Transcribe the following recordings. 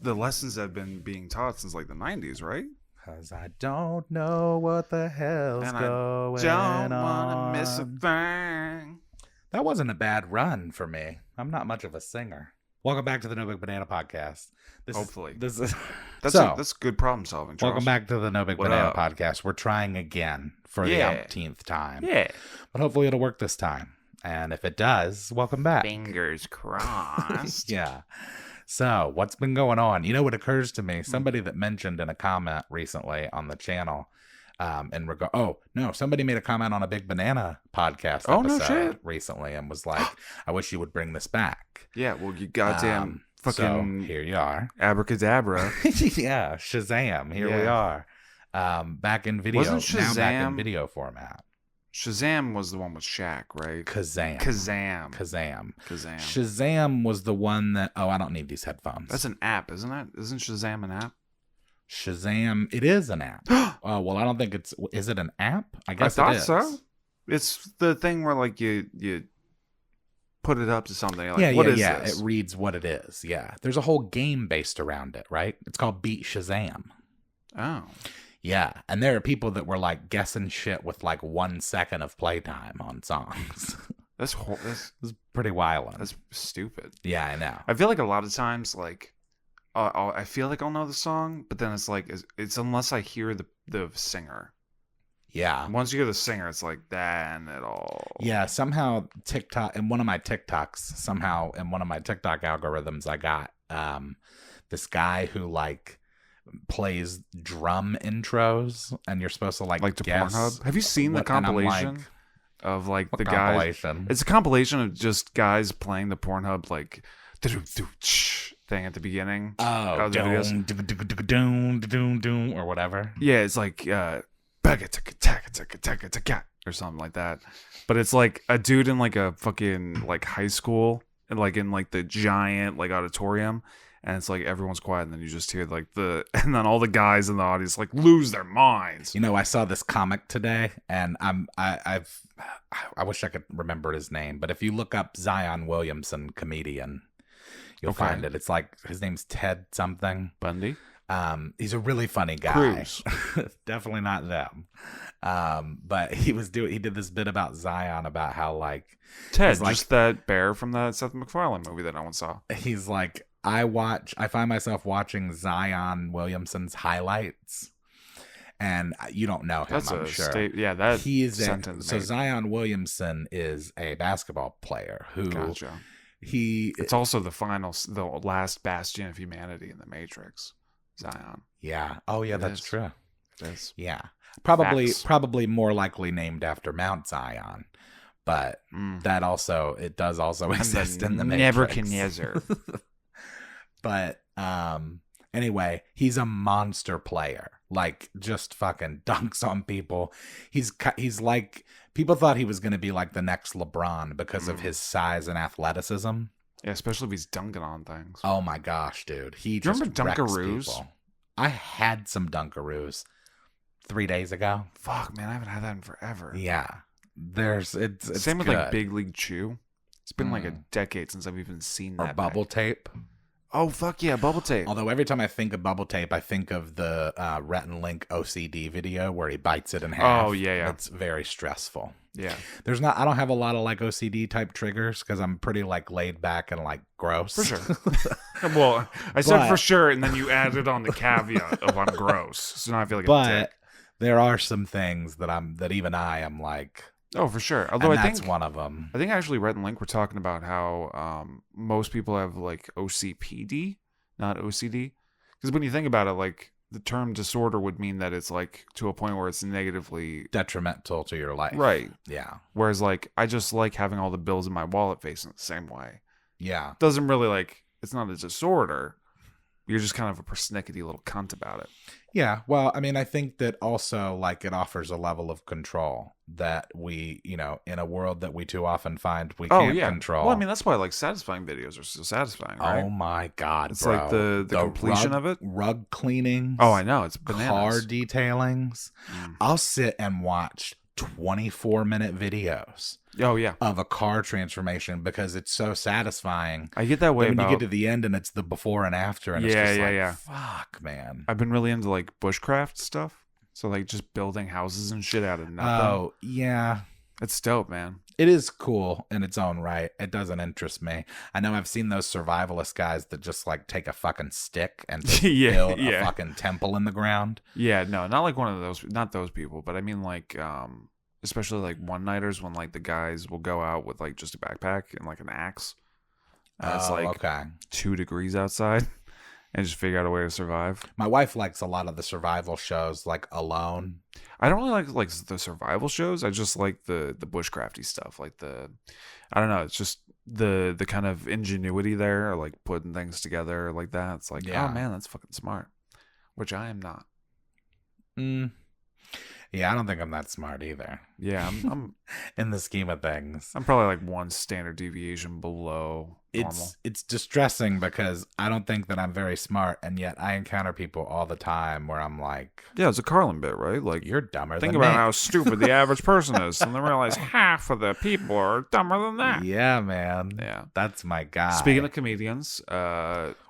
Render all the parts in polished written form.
the lessons have been being taught since like the 90s, right? Because I don't know what the hell's And going I don't on. want to miss a thing. That wasn't a bad run for me. I'm not much of a singer. Welcome back to the No Big Banana podcast. Hopefully. That's That's good problem solving, Charles. Welcome back to the No Big What Banana up? podcast. We're trying again for the umpteenth time. Yeah. But hopefully it'll work this time. And if it does, welcome back. Fingers crossed. Yeah. So, what's been going on? You know what occurs to me? Somebody that mentioned in a comment recently on the channel, somebody made a comment on a Big Banana podcast episode recently and was like, I wish you would bring this back. Yeah, well, you goddamn fucking... So, here you are. Abracadabra. Yeah, Shazam. Here we are. Back in video. Wasn't Shazam... Now back in video format. Shazam was the one with Shaq, right? Kazam. Shazam was the one that... Oh, I don't need these headphones. That's an app, isn't it? Isn't Shazam an app? Shazam, it is an app. Well, I don't think it's... Is it an app? I guess I it is. thought so. It's the thing where, like, you put it up to something. Like, What is this? It reads what it is. Yeah. There's a whole game based around it, right? It's called Beat Shazam. Oh. Yeah. And there are people that were, like, guessing shit with, like, 1 second of playtime on songs. That's pretty wild. That's stupid. Yeah, I know. I feel like a lot of times, like, I feel like I'll know the song, but then it's like, it's unless I hear the singer. Yeah. Once you hear the singer, it's like, then it all... Yeah, somehow TikTok, in one of my TikTok algorithms, I got this guy who, like, plays drum intros, and you're supposed to, like to guess. Pornhub? Have you seen the compilation of, like, the guys? It's a compilation of just guys playing the Pornhub, like, thing at the beginning. Oh, or whatever. Yeah, it's like... or something like that, but it's like a dude in like a fucking like high school and like in like the giant like auditorium, and it's like everyone's quiet, and then you just hear like and then all the guys in the audience like lose their minds. You know, I saw this comic today, and I wish I could remember his name, but if you look up Zion Williamson comedian, you'll find it. It's like his name's Ted something Bundy. He's a really funny guy. Cruz. Definitely not them. But he did this bit about Zion, about how like Ted, like, just that bear from that Seth MacFarlane movie that no one saw. He's like, I find myself watching Zion Williamson's highlights, and you don't know him. I'm sure. So Zion Williamson is a basketball player who. Gotcha. It's also the last bastion of humanity in the Matrix. Zion. Yeah. Oh, yeah, that's true. It is. Yeah. Probably more likely named after Mount Zion. But that also, it does also exist in the Matrix. Nebuchadnezzar. But anyway, he's a monster player. Like, just fucking dunks on people. He's like, people thought he was going to be like the next LeBron because of his size and athleticism. Yeah, especially if he's dunking on things. Oh my gosh, dude. He just remember Dunkaroos? People. I had some Dunkaroos 3 days ago. Fuck, man, I haven't had that in forever. Yeah. It's same with good. like Big League Chew. It's been like a decade since I've even seen that. Or bubble tape. Oh, fuck yeah, bubble tape. Although every time I think of bubble tape, I think of the Rhett and Link OCD video where he bites it in half. Oh, yeah. It's very stressful. Yeah. I don't have a lot of like OCD type triggers because I'm pretty like laid back and like gross. For sure. Well, I said for sure, and then you added on the caveat of I'm gross. So now I feel like a dick. There are some things that even I am like... Oh, for sure. Although I think that's one of them. I think actually Rhett and Link were talking about how most people have like OCPD, not OCD. Because when you think about it, like the term disorder would mean that it's like to a point where it's negatively detrimental to your life. Right. Yeah. Whereas like I just like having all the bills in my wallet facing the same way. Yeah. Doesn't really like, it's not a disorder. You're just kind of a persnickety little cunt about it. Yeah. Well, I mean, I think that also like it offers a level of control that we, you know, in a world that we too often find we can't control. Well, I mean, that's why like satisfying videos are so satisfying, right? Oh my God, it's bro. Like the completion of it. Rug cleaning. Oh, I know. It's bananas. Car detailings. I'll sit and watch 24-minute videos Oh yeah, of a car transformation because it's so satisfying. I get that way Then when about. you get to the end and it's the before and after, and it's Yeah, just yeah, like, yeah. fuck, man. I've been really into like bushcraft stuff, so like just building houses and shit out of nothing. Oh, yeah. It's dope, man. It is cool in its own right. It doesn't interest me. I know I've seen those survivalist guys that just like take a fucking stick and just Yeah, build a yeah. fucking temple in the ground. Yeah, no, not like one of those, not those people, but I mean like, especially like one-nighters when like the guys will go out with like just a backpack and like an axe. And it's like Okay. 2 degrees outside and just figure out a way to survive. My wife likes a lot of the survival shows, like Alone. I don't really like the survival shows. I just like the bushcrafty stuff. Like I don't know. It's just the kind of ingenuity there, like putting things together like that. It's like, Yeah. oh man, that's fucking smart. Which I am not. Yeah, I don't think I'm that smart either. Yeah, I'm In the scheme of things. I'm probably like one standard deviation below normal. It's distressing because I don't think that I'm very smart, and yet I encounter people all the time where I'm like, Yeah, it's a Carlin bit, right? Like, you're dumber think than about me. how stupid the average person is, and then realize half of the people are dumber than that. Yeah, man. Yeah. That's my guy. Speaking of comedians,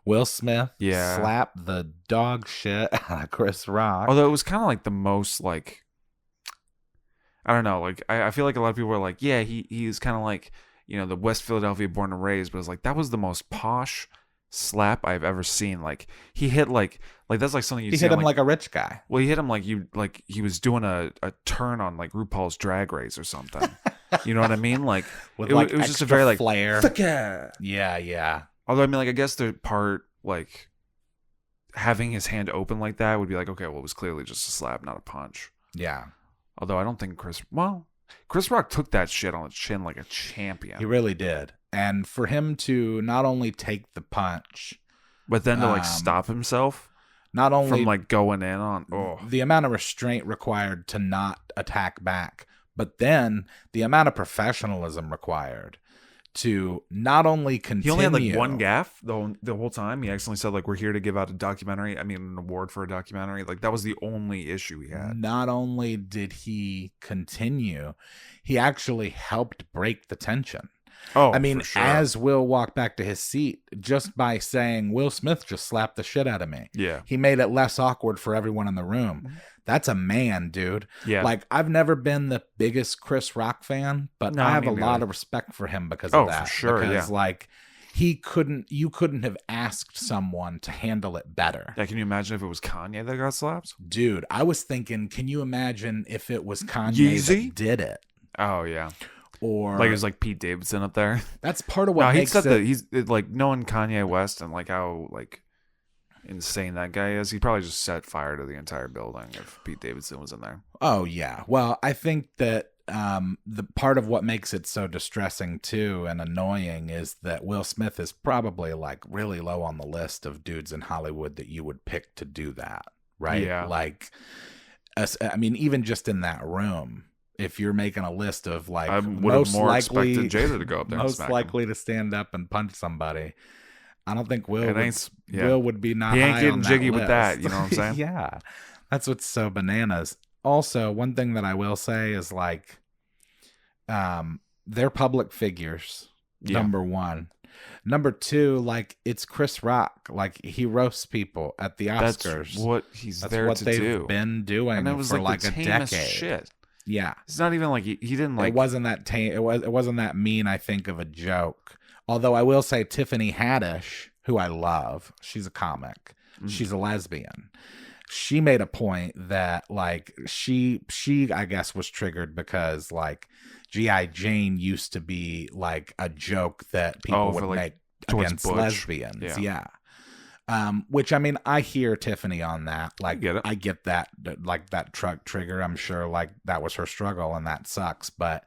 Will Smith Yeah. slapped the dog shit out of Chris Rock. although it was kind of like the most like, I don't know, like I feel like a lot of people are like, yeah, he's kind of like, you know, the West Philadelphia born and raised, but it's like that was the most posh slap I've ever seen. Like he hit like that's like something you he see hit on, him like a rich guy. well, he hit him like he was doing a turn on like RuPaul's Drag Race or something. You know what I mean? Like With it, like it was just a extra very like flair. fuck yeah. Yeah. Although I mean, like I guess the part like having his hand open like that would be like, okay, well, it was clearly just a slap, not a punch. Yeah. Although I don't think Chris Rock took that shit on the chin like a champion. He really did. And for him to not only take the punch, But then to like stop himself not only from like going in on the amount of restraint required to not attack back, but then the amount of professionalism required to not only he continue. only had like one gaff the whole time. He accidentally said like, we're here to give out a documentary. I mean, an award for a documentary. Like that was the only issue he had. Not only did he continue, he actually helped break the tension. Oh, I mean, for sure. as Will walked back to his seat, just by saying, Will Smith just slapped the shit out of me. Yeah. He made it less awkward for everyone in the room. That's a man, dude. Yeah. Like, I've never been the biggest Chris Rock fan, but No, I have me a lot neither. of respect for him because Oh, of that. for sure, Because, yeah. like, you couldn't have asked someone to handle it better. Yeah, can you imagine if it was Kanye that got slapped? Dude, I was thinking, can you imagine if it was Kanye Yeezy? that did it? Oh yeah. Or Like it was like Pete Davidson up there. that's part of what No, he makes said it. that he's like knowing Kanye West and like how like insane that guy is. He probably just set fire to the entire building if Pete Davidson was in there. Oh yeah. Well, I think that the part of what makes it so distressing too and annoying is that Will Smith is probably like really low on the list of dudes in Hollywood that you would pick to do that, right? Yeah. Like, I mean, even just in that room, if you're making a list of like I would have most more likely expected Jada to go up there and most smack him. likely to stand up and punch somebody, I don't think Will It would, ain't- yeah. Will would be not He ain't high getting on that jiggy with that, list. you know what I'm saying? Yeah, that's what's so bananas. Also, one thing that I will say is like, they're public figures. Yeah. Number one. Number two, like it's Chris Rock. Like he roasts people at the That's Oscars. what he's That's there what to they've do. been doing And it was for like, like the a tamest decade. shit. Yeah. It's not even like he didn't like It wasn't that it wasn't that mean, I think, of a joke. Although I will say Tiffany Haddish, who I love, she's a comic. She's a lesbian. She made a point that like she I guess was triggered because like G.I. Jane used to be like a joke that people for, would like, make towards against Butch. lesbians. Yeah. Which I mean, I hear Tiffany on that. Like, get it. I get that, like that truck trigger. I'm sure, like that was her struggle, and that sucks. But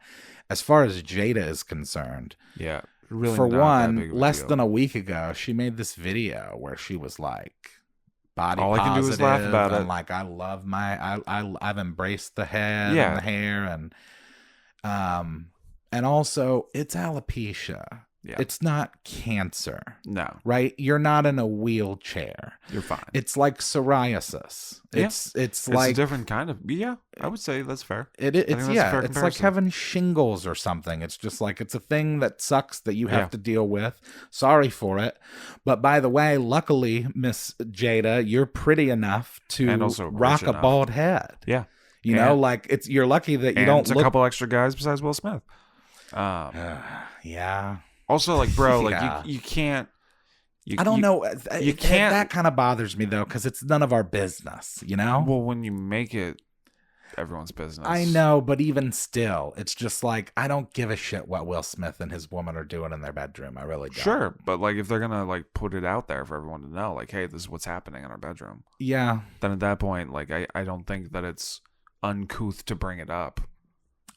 as far as Jada is concerned, yeah. Really for not that big one, of a less deal. than a week ago, she made this video where she was like, body All I can do is laugh positive, about and it. like I love I've embraced the head Yeah. and the hair, and also it's alopecia. Yeah. It's not cancer. No. Right? You're not in a wheelchair. You're fine. It's like psoriasis. Yeah. It's like a different kind of. Yeah, I would say that's fair. It's that's a fair it's like comparison. having shingles or something. It's just like it's a thing that sucks that you have to deal with. Sorry for it. But by the way, luckily, Miss Jada, you're pretty enough to And also rock rich a enough. bald head. Yeah. You know, like you're lucky that you don't it's a look couple extra guys besides Will Smith. yeah. Also, like, bro, like Yeah. you can't. I don't know. You can't. That kind of bothers me though, because it's none of our business. You know. Well, when you make it everyone's business, I know, but even still, it's just like I don't give a shit what Will Smith and his woman are doing in their bedroom. I really don't. Sure, but like if they're gonna like put it out there for everyone to know, like, hey, this is what's happening in our bedroom. Yeah. Then at that point, like, I don't think that it's uncouth to bring it up.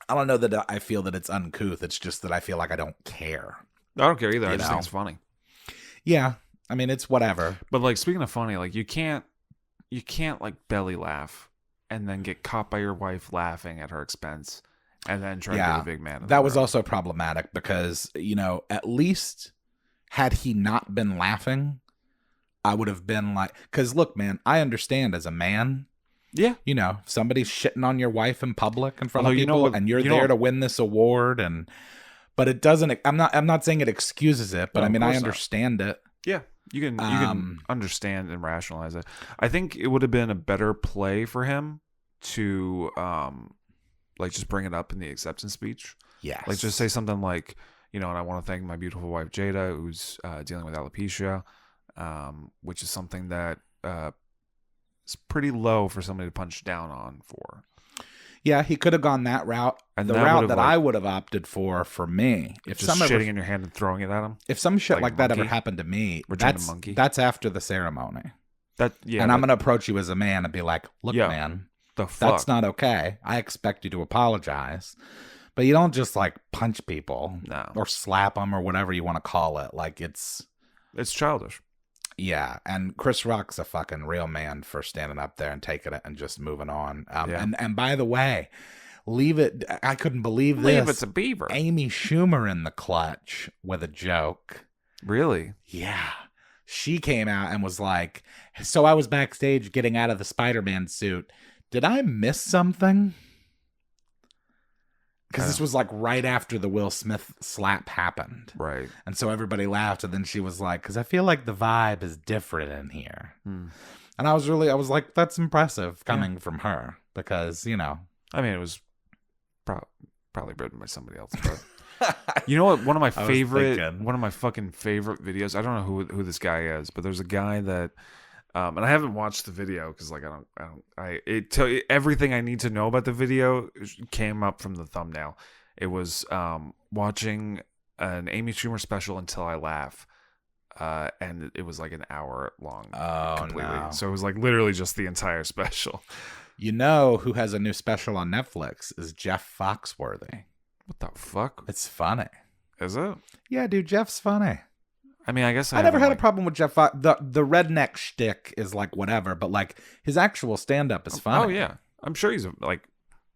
I don't know that I feel that it's uncouth. It's just that I feel like I don't care. I don't care either. I You just know? think it's funny. Yeah. I mean, it's whatever. But like speaking of funny, like you can't like belly laugh and then get caught by your wife laughing at her expense and then try to be the big man. That was also problematic because, you know, at least had he not been laughing, I would have been like, because look, man, I understand as a man. Yeah. You know, if somebody's shitting on your wife in public in front of Although, people and you're there to win this award but it doesn't, I'm not saying it excuses it, but No, I mean, I of course not. understand it. Yeah, you can understand and rationalize it. I think it would have been a better play for him to like just bring it up in the acceptance speech. Yes. Like just say something like, you know, and I want to thank my beautiful wife Jada, who's dealing with alopecia, which is something that is pretty low for somebody to punch down on for. Yeah, he could have gone that route. And the that route would've, that like, I would have opted for me, if Just some shitting in your hand and throwing it at him. if some shit like like a that ever monkey. happened to me, Return to monkey. that's after the ceremony. And I'm gonna approach you as a man and be like, "Look, man, the fuck? that's not okay. I expect you to apologize, but you don't just like punch people, No. or slap them or whatever you want to call it. Like it's childish. yeah." And Chris Rock's a fucking real man for standing up there and taking it and just moving on. And by the way, leave it. I couldn't believe this. Leave it's a beaver. Amy Schumer in the clutch with a joke. Really? Yeah. She came out and was like, so I was backstage getting out of the Spider-Man suit. Did I miss something? Because this was like right after the Will Smith slap happened. Right. And so everybody laughed. And then she was like, because I feel like the vibe is different in here. And I was like, that's impressive coming from her. Because, you know. I mean, it was probably written by somebody else. But you know what? One of my fucking favorite videos. I don't know who this guy is, but there's a guy that, and I haven't watched the video because like everything I need to know about the video came up from the thumbnail. It was watching an Amy Schumer special Until I Laugh. And it was like an hour long completely. No. So it was like literally just the entire special. You know who has a new special on Netflix is Jeff Foxworthy. What the fuck? It's funny. Is it? Yeah, dude, Jeff's funny. I mean, I guess I never had a problem with Jeff Fox. The redneck shtick is like whatever, but like his actual stand-up is funny. Oh yeah, I'm sure he's like,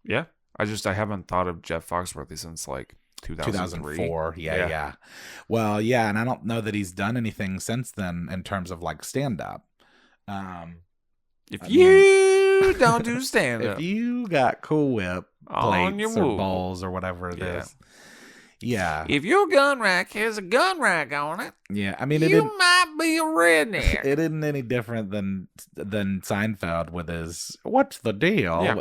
yeah. I haven't thought of Jeff Foxworthy since like 2004. Yeah. Well, yeah, and I don't know that he's done anything since then in terms of like stand-up. If you don't do stand-up, if you got Cool Whip on your plates or woo. bowls or whatever it is. Yeah. If your gun rack has a gun rack on it, Yeah. I mean, you might be a redneck. it isn't any different than Seinfeld with his "What's the deal?" Yeah.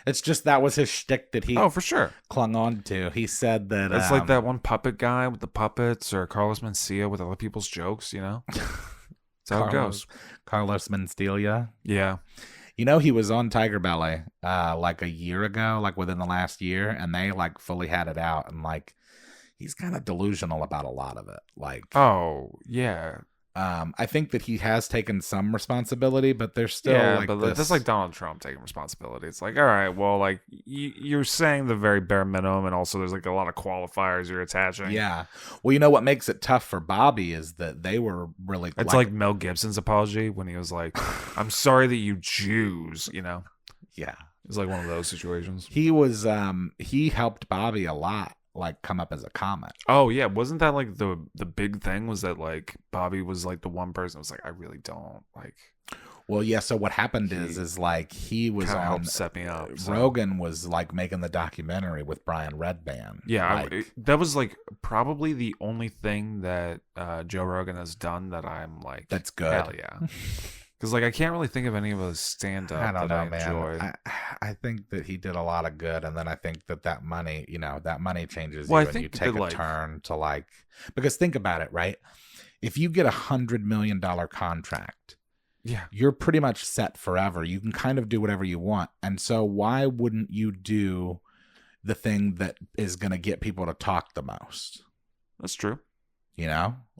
It's just that was his shtick that he for sure. clung on to. He said that It's like that one puppet guy with the puppets, or Carlos Mencia with other people's jokes. You know, that's how it goes. Carlos Mencia. Yeah. You know, he was on Tiger Belly like a year ago, like within the last year, and they like fully had it out, and like he's kind of delusional about a lot of it. Like, oh yeah. I think that he has taken some responsibility, but there's still like but this. that's like Donald Trump taking responsibility. It's like, all right, well, like you're saying the very bare minimum, and also there's like a lot of qualifiers you're attaching. Yeah. Well, you know what makes it tough for Bobby is that they were really. It's like Mel Gibson's apology when he was like, "I'm sorry that you Jews," you know. Yeah. It's like one of those situations. He was. He helped Bobby a lot like come up as a comment. Oh yeah, wasn't that like the big thing was that like Bobby was like the one person who was like, I really don't like. Well, yeah. So what happened is like he was Kinda on. helped set me up, so. Rogan was like making the documentary with Brian Redband. Yeah, like, that was like probably the only thing that Joe Rogan has done that I'm like, that's good. Hell yeah. Because like I can't really think of any of his stand up that I enjoy. I think that he did a lot of good, and then I think that money, that money changes Well, you, I and you think take that, a like- turn to like, because think about it, right? If you get $100 million contract, Yeah. you're pretty much set forever. You can kind of do whatever you want, and so why wouldn't you do the thing that is going to get people to talk the most? That's true.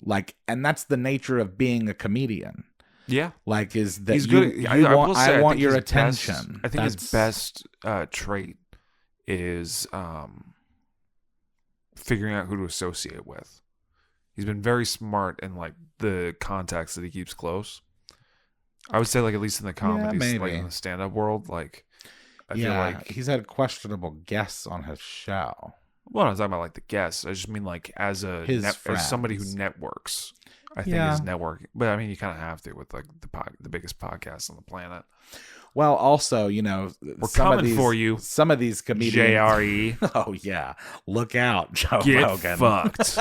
Like, and that's the nature of being a comedian. Yeah. Like, is that He's you, good. you I want, will say, I want think your his attention. I think his best trait is figuring out who to associate with. He's been very smart in like the contacts that he keeps close. I would say like at least in the comedy, like maybe. in the stand-up world, like I feel yeah, like he's had questionable guests on his show. well, I'm not talking about like the guests. I just mean like as as somebody who friends. networks. I think his network, but I mean you kind of have to with like the biggest podcast on the planet. Well, also, We're coming for you, Some of these comedians. JRE. Oh yeah, look out, Joe Get Rogan. fucked.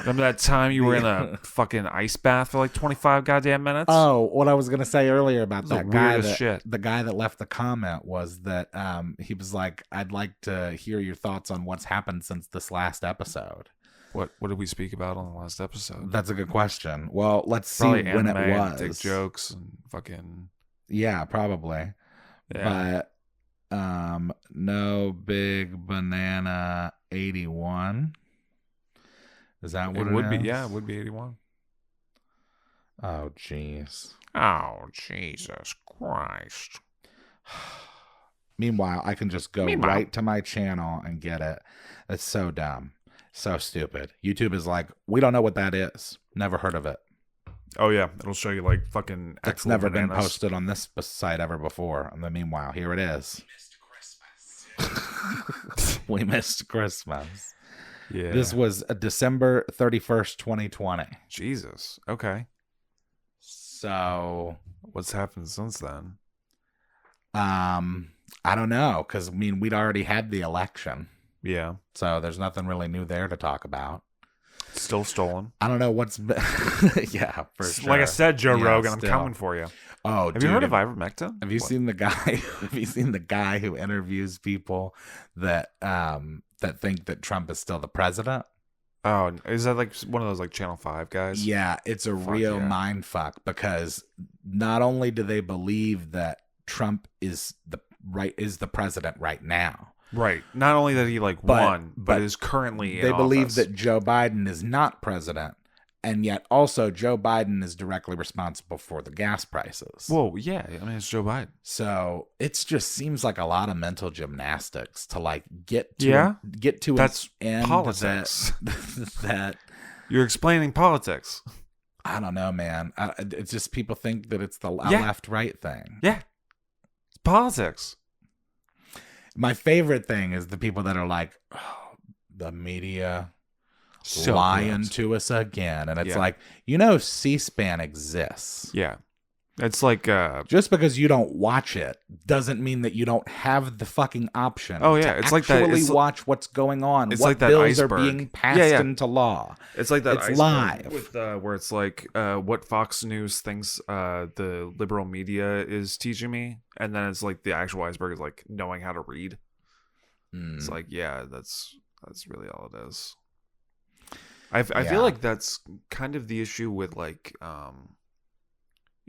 Remember that time you were in a fucking ice bath for like 25 goddamn minutes? Oh, what I was gonna say earlier about This is that the guy, weirdest shit. the guy that left the comment was that he was like, "I'd like to hear your thoughts on what's happened since this last episode." What did we speak about on the last episode? That's a good question. Well, let's see Probably when it anime and was. dick jokes and fucking Yeah, probably. yeah. But no big banana 81. Is that what It would be? is? Yeah, it would be 81. Oh jeez. Oh Jesus Christ! Meanwhile, I can just go right to my channel and get it. It's so dumb. So stupid. YouTube is like, we don't know what that is. Never heard of it. Oh yeah, it'll show you like fucking. It's actual never bananas. been posted on this site ever before. And then meanwhile, here it is. We missed Christmas. Yeah. This was December 31st, 2020. Jesus. Okay. So, What's happened since then? I don't know, because I mean, we'd already had the election, Yeah. so there's nothing really new there to talk about. Still stolen. I don't know what's been. Yeah, for sure. Like I said, Joe Yeah, Rogan, I'm still. coming for you. Oh, Have you heard of ivermectin? Have you seen the guy? Have you seen the guy who interviews people that that think that Trump is still the president? Oh, is that like one of those like Channel 5 guys? Yeah, it's a real yeah. mind fuck, because not only do they believe that Trump is the president right now, Right. Not only that he like won, but is currently in they believe office. that Joe Biden is not president, and yet also Joe Biden is directly responsible for the gas prices. Whoa, yeah. I mean, it's Joe Biden. So it just seems like a lot of mental gymnastics to like get to That's an end politics. that You're explaining politics. I don't know, man. It's just people think that it's the Yeah. left-right thing. Yeah. It's politics. My favorite thing is the people that are like, oh, the media So lying gross. to us again. And it's Yeah. like, C-SPAN exists. Yeah. It's like Just because you don't watch it doesn't mean that you don't have the fucking option. Oh, yeah, to it's like that- actually it's watch what's going on. it's What like that bills iceberg. are being passed Yeah. into law. It's like that It's iceberg live. with where it's like what Fox News thinks the liberal media is teaching me, and then it's like the actual iceberg is like knowing how to read. It's like, yeah, that's really all it is. I Yeah. feel like that's kind of the issue with like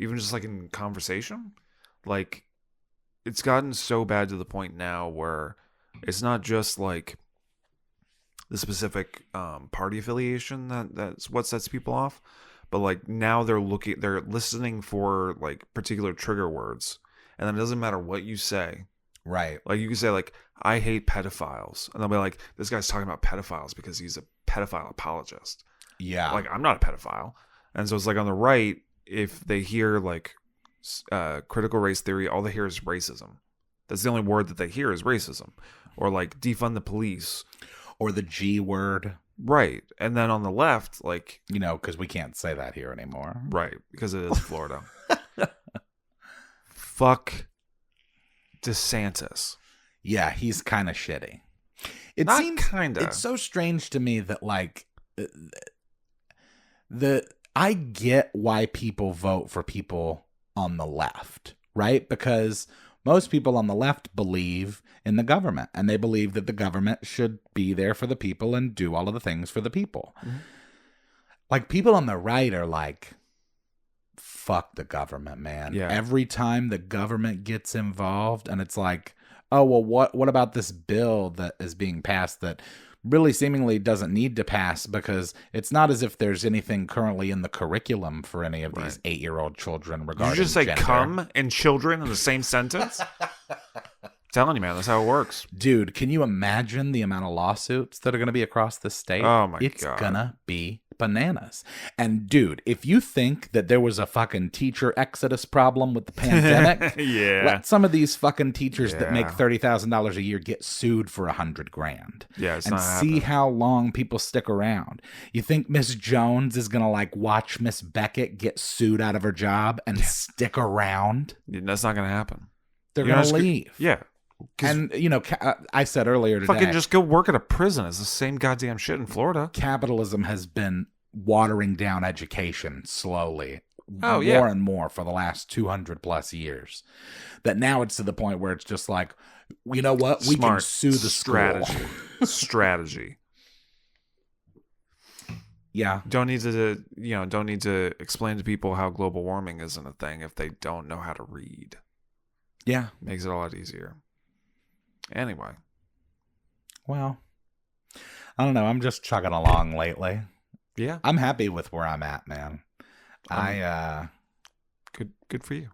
even just like in conversation, like it's gotten so bad to the point now where it's not just like the specific party affiliation that's what sets people off, but like now they're listening for like particular trigger words, and then it doesn't matter what you say. Right. Like you can say like, I hate pedophiles, and they'll be like, this guy's talking about pedophiles because he's a pedophile apologist. Yeah. Like, I'm not a pedophile. And so it's like on the right, if they hear like critical race theory, all they hear is racism. That's the only word that they hear is racism. Or like defund the police. Or the G word. Right. And then on the left, like, You know, because we can't say that here anymore. right, because it is Florida. Fuck DeSantis. Yeah, he's kind of shitty. It Not seems kinda. It's so strange to me that like I get why people vote for people on the left, right? Because most people on the left believe in the government, and they believe that the government should be there for the people and do all of the things for the people. Mm-hmm. Like, people on the right are like, fuck the government, man. Yeah. Every time the government gets involved, and it's like, oh, well, what about this bill that is being passed that really seemingly doesn't need to pass, because it's not as if there's anything currently in the curriculum for any of these 8-year-old children regarding Did you just say gender. cum and children in the same sentence? Telling you, man, that's how it works. Dude, can you imagine the amount of lawsuits that are going to be across the state? Oh my It's God. gonna be bananas. And dude, if you think that there was a fucking teacher exodus problem with the pandemic, Yeah. let some of these fucking teachers that make Yeah. $30,000 a year get sued for $100,000. Yeah, it's and not see happening. how long people stick around. You think Miss Jones is gonna like watch Miss Beckett get sued out of her job and stick around? That's not gonna happen. They're You're gonna not sc- leave. Yeah. 'Cause And you know, I said earlier today, fucking just go work at a prison. It's the same goddamn shit in Florida. capitalism has been watering down education slowly, Oh, more yeah. and more for the last 200 plus years. That now it's to the point where it's just like, you know what, we can Smart sue the strategy. school. Strategy. Yeah, Don't need to explain to people how global warming isn't a thing if they don't know how to read. yeah. Makes it a lot easier. Anyway. Well, I don't know. I'm just chugging along lately. Yeah. I'm happy with where I'm at, man. Good for you.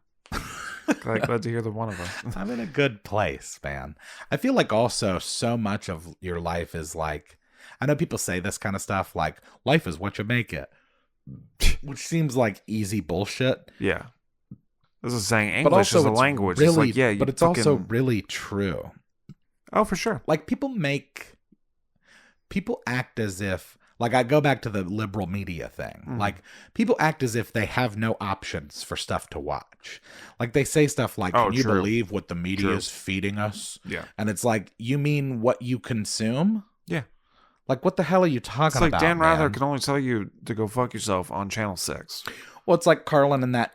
glad to hear the one of us. I'm in a good place, man. I feel like also so much of your life is like, I know people say this kind of stuff, like, life is what you make it, which seems like easy bullshit. Yeah. This is saying But English also is a it's language. really, It's like, yeah, you but it's fucking... also really true. Oh, for sure. Like, people act as if, like, I go back to the liberal media thing. Mm. Like, people act as if they have no options for stuff to watch. Like, they say stuff like, Oh, can you true. believe what the media True. is feeding us? Yeah. And it's like, you mean what you consume? Yeah. Like, what the hell are you talking It's like about, Dan Rather man? can only tell you to go fuck yourself on Channel 6. Well, it's like Carlin in that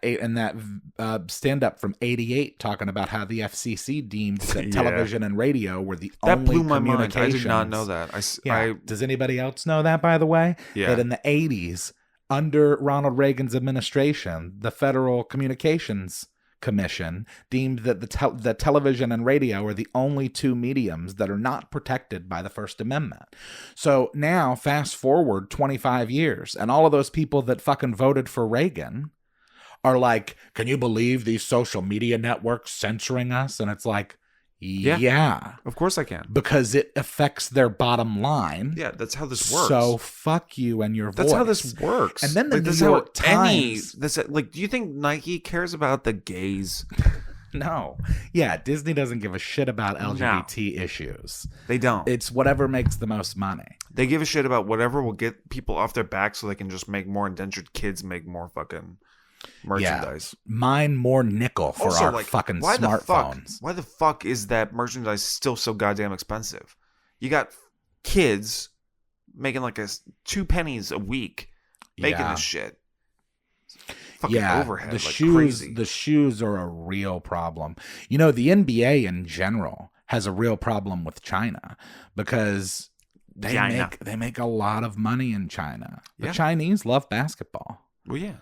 stand-up from '88 talking about how the FCC deemed that Yeah. television and radio were the That only blew my mind. I did communications. not know that. Yeah. Does anybody else know that, by the way? Yeah. That in the '80s, under Ronald Reagan's administration, the Federal Communications Commission deemed that the television and radio are the only two mediums that are not protected by the First Amendment. So now, fast forward 25 years, and all of those people that fucking voted for Reagan are like, can you believe these social media networks censoring us? And it's like, yeah. Of course I can. Because it affects their bottom line. Yeah, that's how this works. So fuck you and your voice. That's how this works. And then the Like, New that's how York Times. do you think Nike cares about the gays? No. Yeah, Disney doesn't give a shit about LGBT issues. They don't. It's whatever makes the most money. They give a shit about whatever will get people off their back so they can just make more indentured kids make more fucking merchandise. Yeah. Mine more nickel for Also, our like, fucking why smartphones. Why the fuck is that merchandise still so goddamn expensive? You got kids making like 2 pennies a week making this shit. Fucking overhead, the like shoes, crazy. The shoes are a real problem. You know, the NBA in general has a real problem with China because they make a lot of money in China. The Yeah. Chinese love basketball. Well, yeah.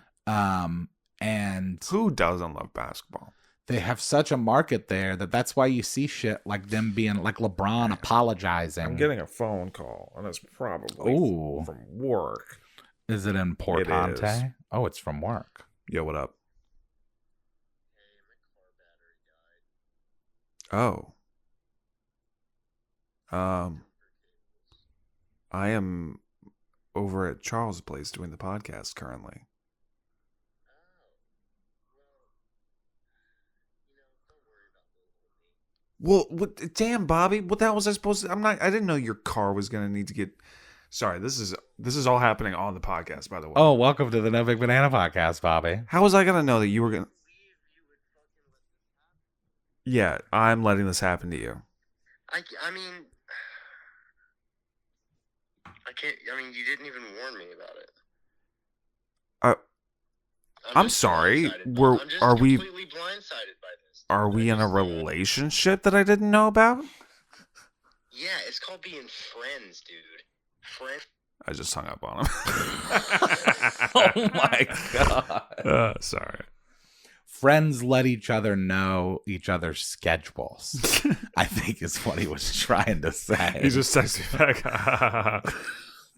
And Who doesn't love basketball? they have such a market there that's why you see shit like them being like LeBron apologizing. I'm getting a phone call, and it's probably Ooh. from work. Is it importante? It is. Oh, it's from work. Yo, what up? Oh. I am over at Charles' place doing the podcast currently. Well, damn, Bobby. What the hell was I supposed to? I didn't know your car was gonna need to get. Sorry, this is all happening on the podcast, by the way. Oh, welcome to the No Big Banana Podcast, Bobby. How was I gonna know that you were gonna? Yeah, I'm letting this happen to you. I mean, I can't. I mean, you didn't even warn me about it. I'm sorry. I'm just Are we completely blindsided by this. are we in a relationship that I didn't know about? Yeah, it's called being friends, dude. Friends. I just hung up on him. Oh my god. Sorry. Friends let each other know each other's schedules, I think is what he was trying to say. He just texted me back.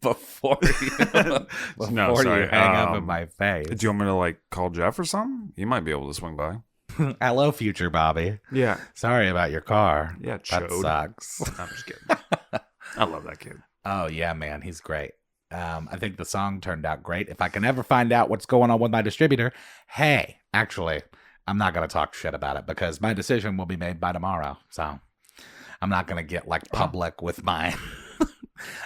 before you, No, sorry. you hang up in my face. Do you want me to like call Jeff or something? He might be able to swing by. Hello, future Bobby. Yeah. Sorry about your car. Yeah, that chode. sucks. I'm just kidding. I love that kid. Oh yeah, man, he's great. I think the song turned out great. If I can ever find out what's going on with my distributor, hey, actually, I'm not going to talk shit about it because my decision will be made by tomorrow. So I'm not going to get like public with my.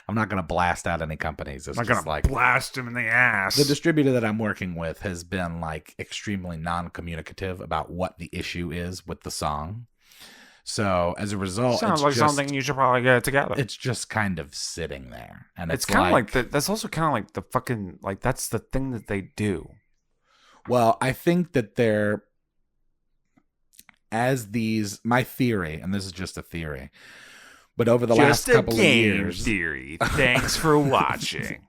I'm not going to blast out any companies. It's I'm not just gonna like blast him in the ass. the distributor that I'm working with has been like extremely non-communicative about what the issue is with the song. So as a result, Sounds it's like just, something you should probably get together. it's just kind of sitting there, and It's kind of like that. That's also kind of like the fucking like that's the thing that they do. Well, I think that they're my theory, and this is just a theory, but over the last couple of years, theory. Thanks for watching.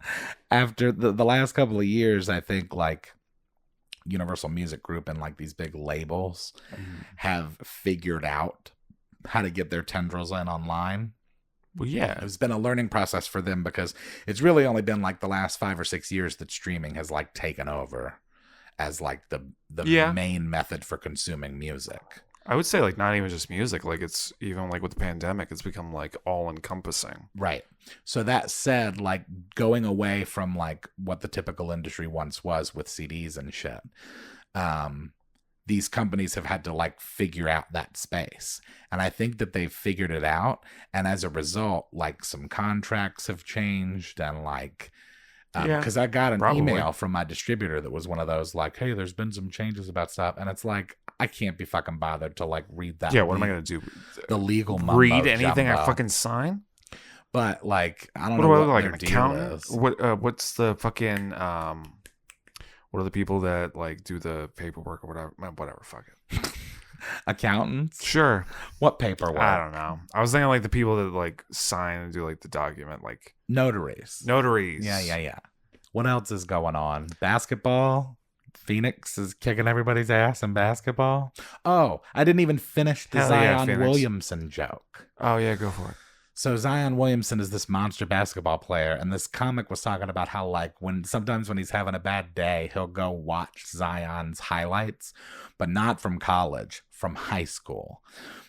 after the last couple of years, I think like Universal Music Group and like these big labels have figured out how to get their tendrils in online. Well, yeah, It's been a learning process for them because it's really only been like the last 5 or 6 years that streaming has like taken over as like the main method for consuming music. I would say like not even just music. Like it's even like with the pandemic, it's become like all encompassing. Right. So that said, like going away from like what the typical industry once was with CDs and shit, these companies have had to like figure out that space. And I think that they've figured it out. And as a result, like some contracts have changed and like, because I got an email from my distributor that was one of those like, hey, there's been some changes about stuff. And it's like, I can't be fucking bothered to like read that. Yeah, what am I going to do? The legal mumbo read anything jumbo. I fucking sign? But like, I don't What know about what like their an deal accountant? is. What's the fucking what are the people that like do the paperwork or whatever? Whatever, fuck it. Accountants? Sure. What paperwork? I don't know. I was thinking like the people that like sign and do like the document, like Notaries. Yeah. What else is going on? Basketball? Phoenix is kicking everybody's ass in basketball. Oh, I didn't even finish the Hell yeah, Zion Phoenix. Williamson joke. Oh yeah, go for it. So Zion Williamson is this monster basketball player, and this comic was talking about how like sometimes when he's having a bad day, he'll go watch Zion's highlights, but not from college, from high school.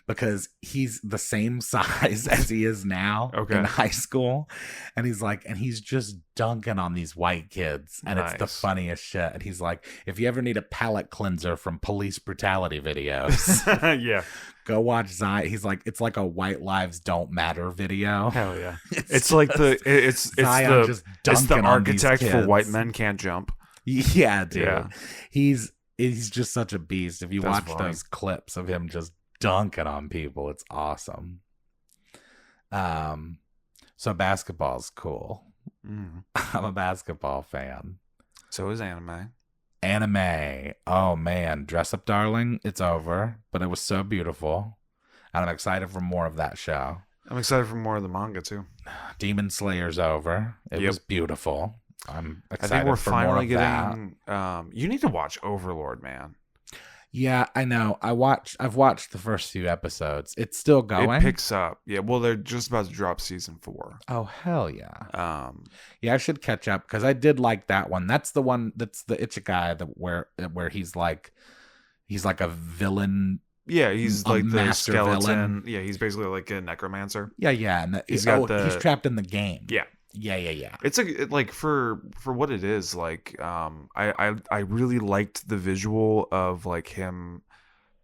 Because he's the same size as he is now in high school. And he's like, and he's just dunking on these white kids. And it's the funniest shit. And he's like, if you ever need a palate cleanser from police brutality videos, yeah, go watch Zion. He's like, it's like a White Lives Don't Matter video. Hell yeah. It's like it's the architect for White Men Can't Jump. Yeah, dude. Yeah. He's just such a beast. If you That's watch funny. those clips of him just dunking on people, it's awesome. So basketball's cool. I'm a basketball fan. So is anime. Oh man, Dress Up Darling, it's over, but it was so beautiful, and I'm excited for more of that show. I'm excited for more of the manga too. Demon Slayer's over. It was beautiful. I'm excited. I think we're for finally more of getting. that. You need to watch Overlord, man. Yeah, I know. I've watched the first few episodes. It's still going. It picks up. Yeah, well, they're just about to drop season 4. Oh hell yeah. Yeah, I should catch up because I did like that one. That's the one. That's the Ichigai where he's like a villain. Yeah, he's like the master skeleton. villain. Yeah, he's basically like a necromancer. Yeah, and he's trapped in the game. Yeah. Yeah. It's like for what it is, like I really liked the visual of like him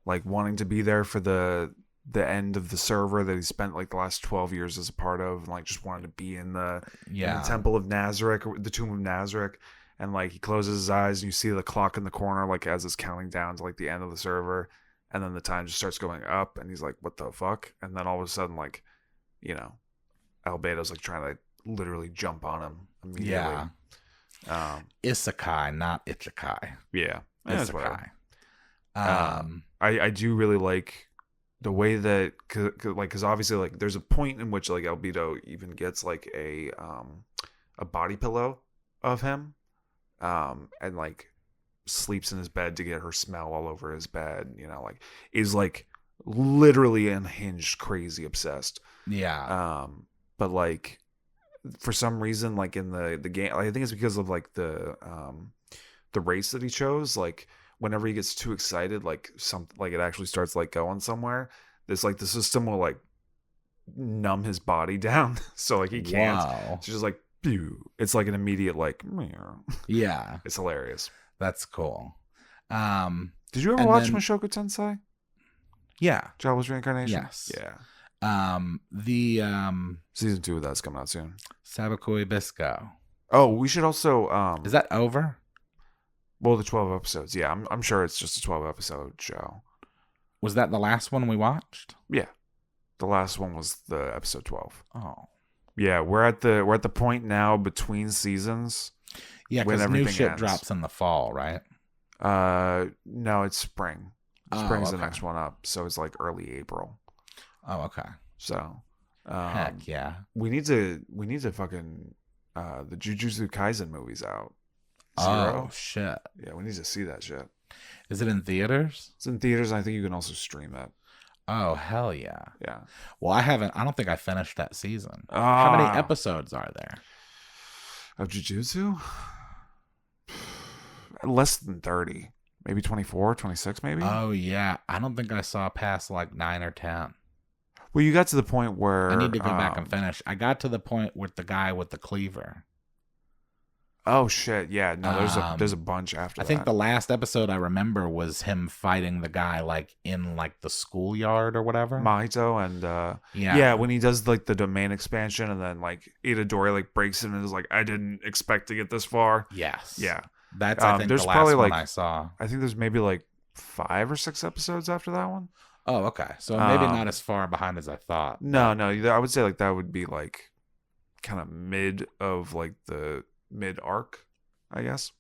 like wanting to be there for the the end of the server that he spent like the last 12 years as a part of, and like just wanted to be in the temple of Nazareth, or the tomb of Nazareth. And like he closes his eyes and you see the clock in the corner like as it's counting down to like the end of the server, and then the time just starts going up and he's like, what the fuck? And then all of a sudden, like, you know, Albedo's like trying to literally jump on him immediately. Isekai, not Ichikai. Yeah. Isekai. I do really like the way that, because obviously like there's a point in which like Albedo even gets like a body pillow of him, and like sleeps in his bed to get her smell all over his bed, you know, like is like literally unhinged, crazy obsessed. Yeah. But like for some reason, like in the game, I think it's because of like the race that he chose. Like whenever he gets too excited, like it actually starts like going somewhere. This like the system will like numb his body down, so like he can't. Wow. It's just like pew. It's like an immediate like. Yeah. It's hilarious. That's cool. Did you ever watch Mushoku Tensei? Yeah. Jobless Reincarnation? Yes. Yeah. The season 2 of that's coming out soon. Sabakui Bisco. Oh, we should also is that over? Well, the 12 episodes. Yeah, I'm sure it's just a 12 episode show. Was that the last one we watched? Yeah. The last one was the episode 12. Oh. Yeah, we're at the point now between seasons. Yeah, because new shit drops in the fall, right? No, it's spring. Spring's the next one up, so it's like early April. Oh, okay. So, heck yeah, we need to fucking the Jujutsu Kaisen movie's out. Oh shit! Yeah, we need to see that shit. Is it in theaters? It's in theaters. And I think you can also stream it. Oh hell yeah! Yeah. Well, I don't think I finished that season. How many episodes are there of Jujutsu? Less than 30. Maybe 24, 26 maybe? Oh, yeah. I don't think I saw past like 9 or 10. Well, you got to the point where... I need to go back and finish. I got to the point with the guy with the cleaver. Oh, shit. Yeah. No, there's a bunch after that. I think the last episode I remember was him fighting the guy like in like the schoolyard or whatever. Mahito and... Yeah, when he does like the domain expansion and then like Itadori like breaks in and is like, I didn't expect to get this far. Yes. Yeah. That's I think there's the last probably one like, I saw. I think there's maybe like 5 or 6 episodes after that one. Oh, okay. So maybe not as far behind as I thought. No. I would say like that would be like kind of mid of like the mid arc, I guess.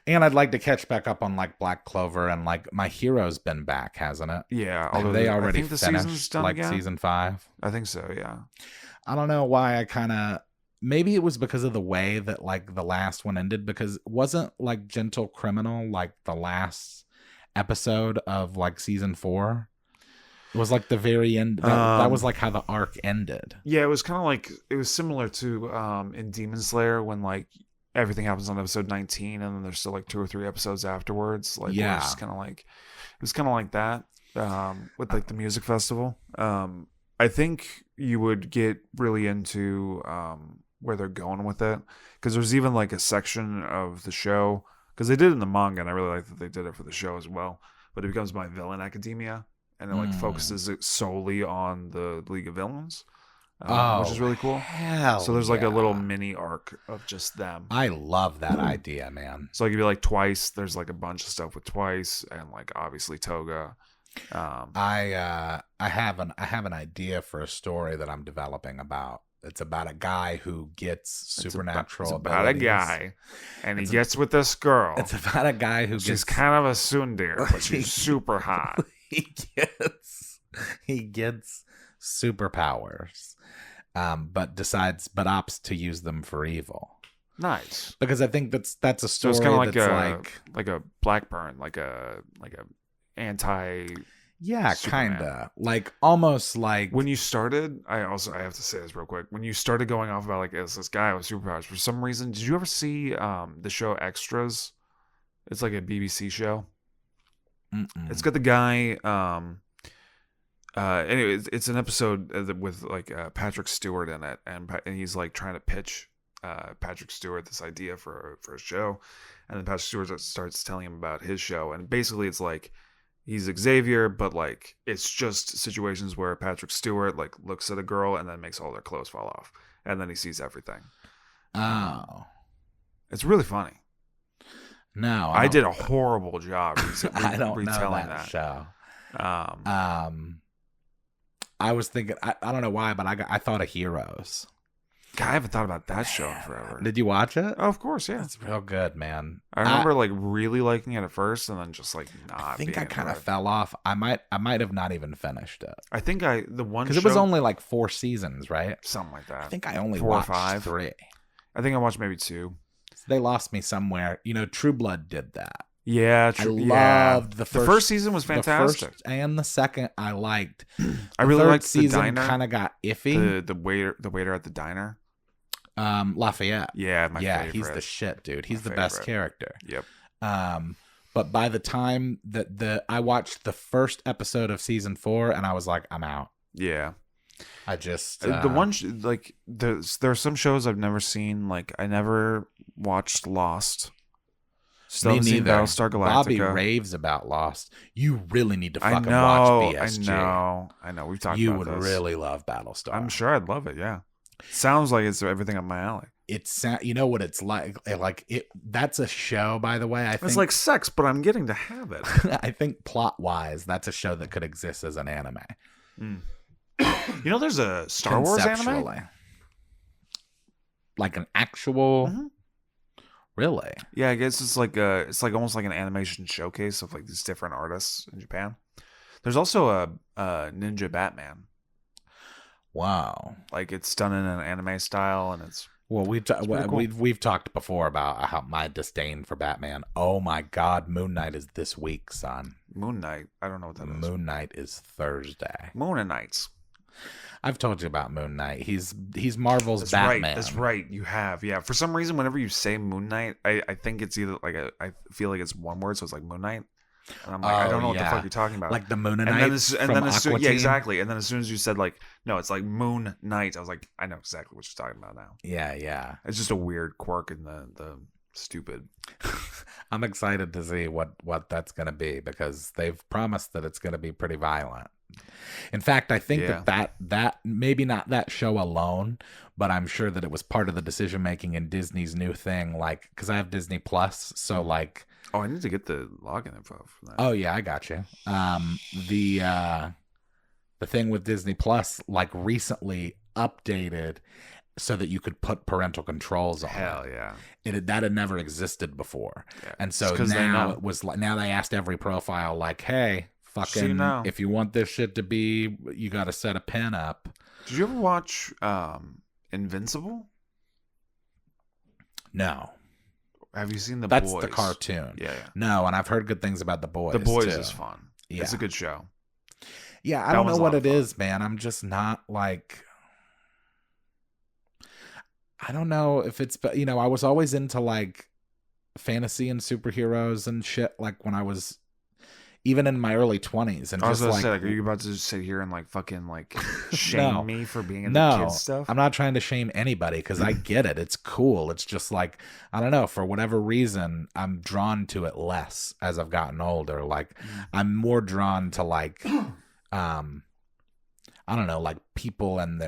And I'd like to catch back up on like Black Clover and like My Hero's been back, hasn't it? Yeah. Although they already I think the finished season's done like again. season 5. I think so. Yeah. I don't know why I kind of. Maybe it was because of the way that like the last one ended, because it wasn't like Gentle Criminal like the last episode of like season 4. It was like the very end. That was like how the arc ended. Yeah, it was kind of like, it was similar to in Demon Slayer when like everything happens on episode 19 and then there's still like 2 or 3 episodes afterwards. Like yeah, it's kind of like, it was kind of like that with like the music festival. I think you would get really into where they're going with it, because there's even like a section of the show, because they did it in the manga and I really like that they did it for the show as well, but it becomes My Villain Academia and it like focuses it solely on the League of Villains, which is really cool. So there's like a little mini arc of just them. I love that idea, man. So like if you like Twice, there's like a bunch of stuff with Twice and like obviously Toga. I have an idea for a story that I'm developing about. It's about a guy who gets supernatural abilities. It's about a guy, and he gets with this girl. It's about a guy who she's kind of a tsundere, but she's super hot. He gets superpowers, but opts to use them for evil. Nice, because I think that's a story. So it's kind of that's like a Blackburn, like a anti. Yeah, Superman. kinda like almost like when you started. I have to say this real quick. When you started going off about like this guy with superpowers, for some reason, did you ever see the show Extras? It's like a BBC show. Mm-mm. It's got the guy. Anyway, it's an episode with like Patrick Stewart in it, and he's like trying to pitch Patrick Stewart this idea for a show, and then Patrick Stewart starts telling him about his show, and basically it's like he's Xavier, but like it's just situations where Patrick Stewart like looks at a girl and then makes all their clothes fall off, and then he sees everything. Oh. It's really funny. No, I did a horrible job I don't know retelling that show. I was thinking, I don't know why, but I thought of Heroes. God, I haven't thought about that show in forever. Did you watch it? Oh, of course, yeah. It's real good, man. I remember like really liking it at first, and then just like not. I think I kind of of fell off. I might have not even finished it I think the one because it was only like 4 seasons, right? something like that. I think I only 4 or watched 5. 3. I think I watched maybe 2. They lost me somewhere. You know, True Blood did that. Yeah, I loved the first season was fantastic. The first and the second I liked. I really liked the season. diner. Kind of got iffy. The waiter at the diner. Lafayette. Yeah, my favorite. He's the shit, dude. He's My the best favorite. character. Yep. But by the time that I watched the first episode of season 4, and I was like, I'm out. Yeah. I just The one like there are some shows I've never seen. Like I never watched Lost. Still me haven't seen neither. Battlestar Galactica. Bobby raves about Lost. You really need to fucking watch BSG. I know. We've talked You about would this. really love Battlestar. I'm sure I'd love it. Yeah. Sounds like it's everything up my alley. It's you know what it's like. Like it. That's a show, by the way. I think It's like sex, but I'm getting to have it. I think plot wise, that's a show that could exist as an anime. You know, there's a Star Wars anime. Conceptually. Like an actual. Mhm. Really? Yeah, I guess it's like almost like an animation showcase of like these different artists in Japan. There's also a Ninja Batman. Wow. Like it's done in an anime style, and it's Well, pretty cool. we've talked before about how my disdain for Batman. Oh my God, Moon Knight is this week, son. Moon Knight. I don't know what that is. Moon Knight is Thursday. Moon and Knights. I've told you about Moon Knight. He's Marvel's That's Batman. right. That's right. You have. Yeah. For some reason, whenever you say Moon Knight, I think it's either like I feel like it's one word, so it's like Moon Knight. And I'm like, I don't know what the fuck you're talking about. Like the Moon and and Knight then from as soon, Aqua yeah, Teen? exactly. And then as soon as you said like, no, it's like Moon Knight, I was like, I know exactly what you're talking about now. Yeah. It's just a weird quirk in the stupid. I'm excited to see what that's going to be because they've promised that it's going to be pretty violent. In fact, I think that maybe not that show alone, but I'm sure that it was part of the decision making in Disney's new thing. Like, because I have Disney Plus, so like, Oh, I need to get the login info for that. oh yeah, I got you. The thing with Disney Plus, like recently updated so that you could put parental controls on. Hell yeah. That had never existed before. Yeah. And so 'cause they now know. it was like, now they asked every profile like, hey, So you fucking, know. if you want this shit to be, you got to set a pin up. Did you ever watch Invincible? No, Have you seen The that's Boys? the cartoon. Yeah. No, and I've heard good things about The Boys. The Boys too. is fun. Yeah. It's a good show. Yeah, I That don't know one's a what lot of it fun. is, man. I'm just not like. I don't know if it's, you know, I was always into like fantasy and superheroes and shit. Like when I was even in my early 20s, and I was just gonna like, say, like, are you about to just sit here and like fucking like shame No. me for being into no, kids stuff? I'm not trying to shame anybody because I get it. It's cool. It's just like, I don't know, for whatever reason, I'm drawn to it less as I've gotten older. Like I'm more drawn to like, I don't know, like people and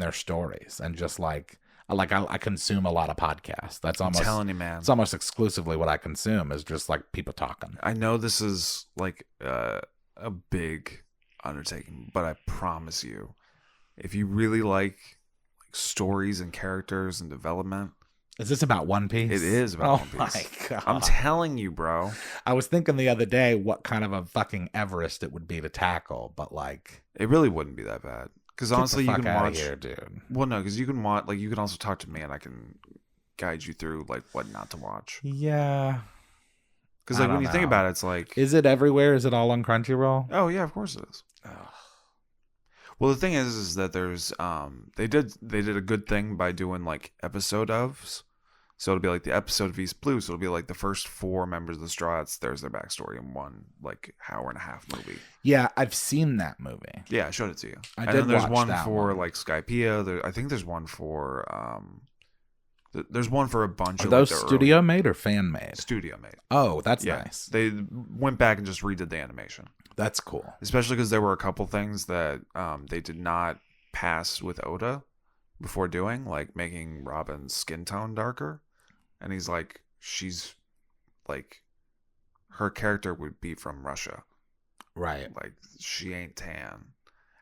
their stories, and just like I consume a lot of podcasts. That's I'm almost, telling you, man. it's almost exclusively what I consume is just like people talking. I know this is like a big undertaking, but I promise you, if you really like stories and characters and development, Is this about One Piece? it is about One Oh Piece. my God. I'm telling you, bro. I was thinking the other day what kind of a fucking Everest it would be to tackle, but like, It really wouldn't be that bad. Because get honestly, the you fuck can outta watch. here, dude. Well, no, because you can watch. Like, you can also talk to me, and I can guide you through like what not to watch. Yeah. Because I like when don't you think know. about it, it's like, Is it everywhere? Is it all on Crunchyroll? oh yeah, of course it is. Well, the thing is that there's they did a good thing by doing like episode ofs. So it'll be like the episode of East Blue. So it'll be like the first 4 members of the Straw Hats. There's their backstory in one like hour and a half movie. Yeah, I've seen that movie. Yeah, I showed it to you. I and did then there's watch one that for one. like Skypiea. I think there's one for There's one for a bunch Are of those like, the studio made or fan made? early studio made. Oh, that's Yeah, nice. they went back and just redid the animation, That's cool. especially because there were a couple things that they did not pass with Oda before doing, like making Robin's skin tone darker, and he's like, she's like, her character would be from Russia, Right. like she ain't tan.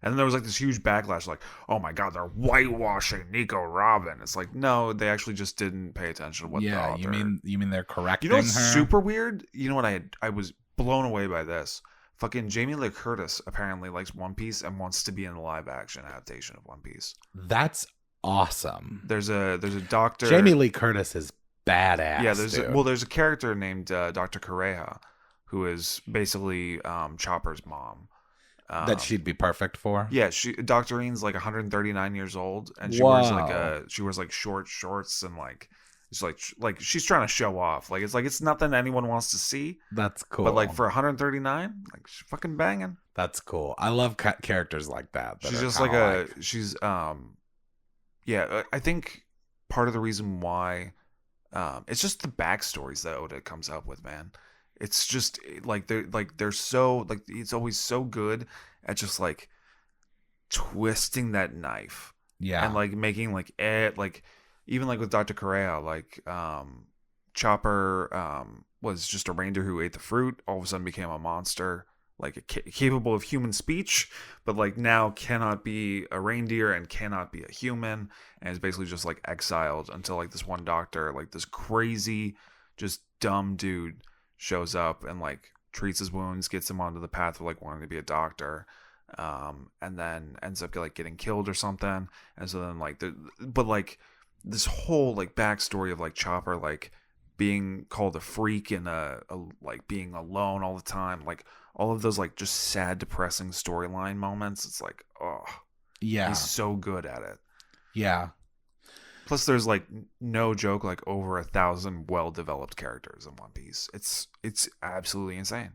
And then there was like this huge backlash, like, oh my god, they're whitewashing Nico Robin. It's like, no, they actually just didn't pay attention to what the Yeah, author. you mean they're correcting You know what's her? super weird? You know what I was blown away by this. Fucking Jamie Lee Curtis apparently likes One Piece and wants to be in the live action adaptation of One Piece. That's awesome. There's a doctor. Jamie Lee Curtis is badass. Yeah, dude. there's a character named Dr. Correa who is basically Chopper's mom. That she'd be perfect for. Yeah, Dr. Eane's like 139 years old, and she Wow. wears like short shorts and like it's like she's trying to show off. Like it's nothing anyone wants to see, That's cool. but like for 139, like she's fucking banging. That's cool. I love characters like that. She's just like she's yeah. I think part of the reason why it's just the backstories that Oda comes up with, man. It's just they're so like it's always so good at just like twisting that knife Yeah. and like making like even like with Dr. Correa, like Chopper was just a reindeer who ate the fruit, all of a sudden became a monster, like capable of human speech, but like now cannot be a reindeer and cannot be a human, and is basically just like exiled until like this one doctor, like this crazy, just dumb dude shows up and like treats his wounds, gets him onto the path of like wanting to be a doctor, and then ends up like getting killed or something. And so then like but like this whole like backstory of like Chopper like being called a freak and like being alone all the time, like all of those like just sad, depressing storyline moments. It's like, oh Yeah. he's so good at it. Yeah. Plus, there's like no joke, like over 1,000 well-developed characters in One Piece. It's absolutely insane.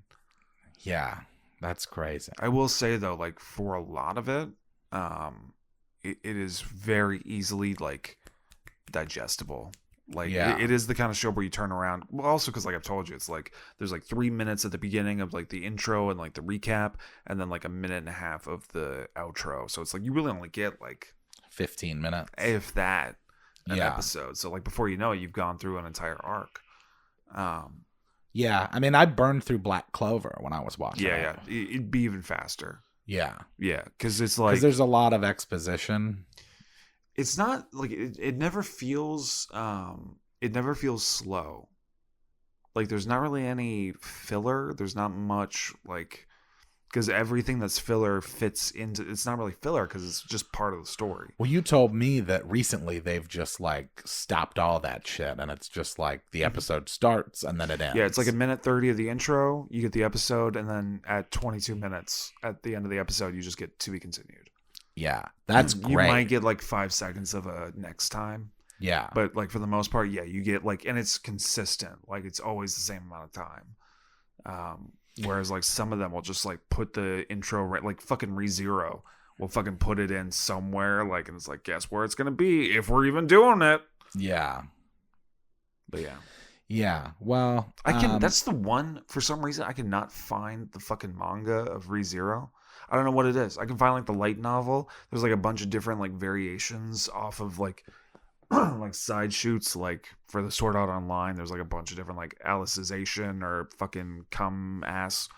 Yeah. That's crazy. I will say though, like for a lot of it, it is very easily like digestible. Like Yeah. it is the kind of show where you turn around. Well, also because like I've told you, it's like there's like 3 minutes at the beginning of like the intro and like the recap, and then like a minute and a half of the outro. So it's like you really only get like 15 minutes. if that. An Yeah. episode. So like before you know it, you've gone through an entire arc. Yeah. I mean, I burned through Black Clover when I was watching Yeah, it. yeah. It'd be even faster. Yeah. Yeah, because it's Because like there's a lot of exposition. it's not like it never feels slow. Like there's not really any filler. There's not much like because everything that's filler fits into. It's not really filler because it's just part of the story. Well, you told me that recently they've just like stopped all that shit, and it's just like the episode starts and then it ends. Yeah, it's like a minute 30 of the intro. You get the episode, and then at 22 minutes at the end of the episode, you just get to be continued. Yeah, that's great. You might get like 5 seconds of a next time, Yeah, but like for the most part, yeah, you get like, and it's consistent. Like it's always the same amount of time. Whereas like some of them will just like put the intro right, like fucking ReZero will fucking put it in somewhere, like, and it's like, guess where it's gonna be if we're even doing it. yeah, But yeah, yeah. Well, I can. That's the one. For some reason, I cannot find the fucking manga of ReZero. I don't know what it is. I can find like the light novel. There's like a bunch of different like variations off of like like side shoots. Like for the Sword Art Online, there's like a bunch of different like Alicization or fucking cum ass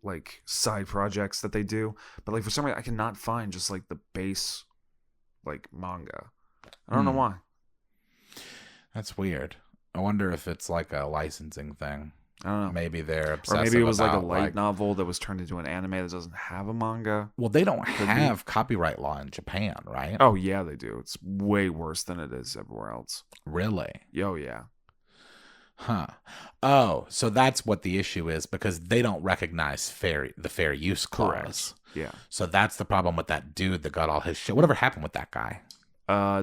like side projects that they do. But like for some reason, I cannot find just like the base like manga. I don't know why. that's weird. I wonder if it's like a licensing thing. I don't know. Maybe they're obsessive Or maybe it was like a about, light novel that was turned into an anime that doesn't have a manga. Well, they don't Could be. have copyright law in Japan, right? Oh yeah, they do. It's way worse than it is everywhere else. Really? Oh yeah. Huh. Oh, so that's what the issue is because they don't recognize the fair use clause. Yeah. So that's the problem with that dude that got all his shit. Whatever happened with that guy?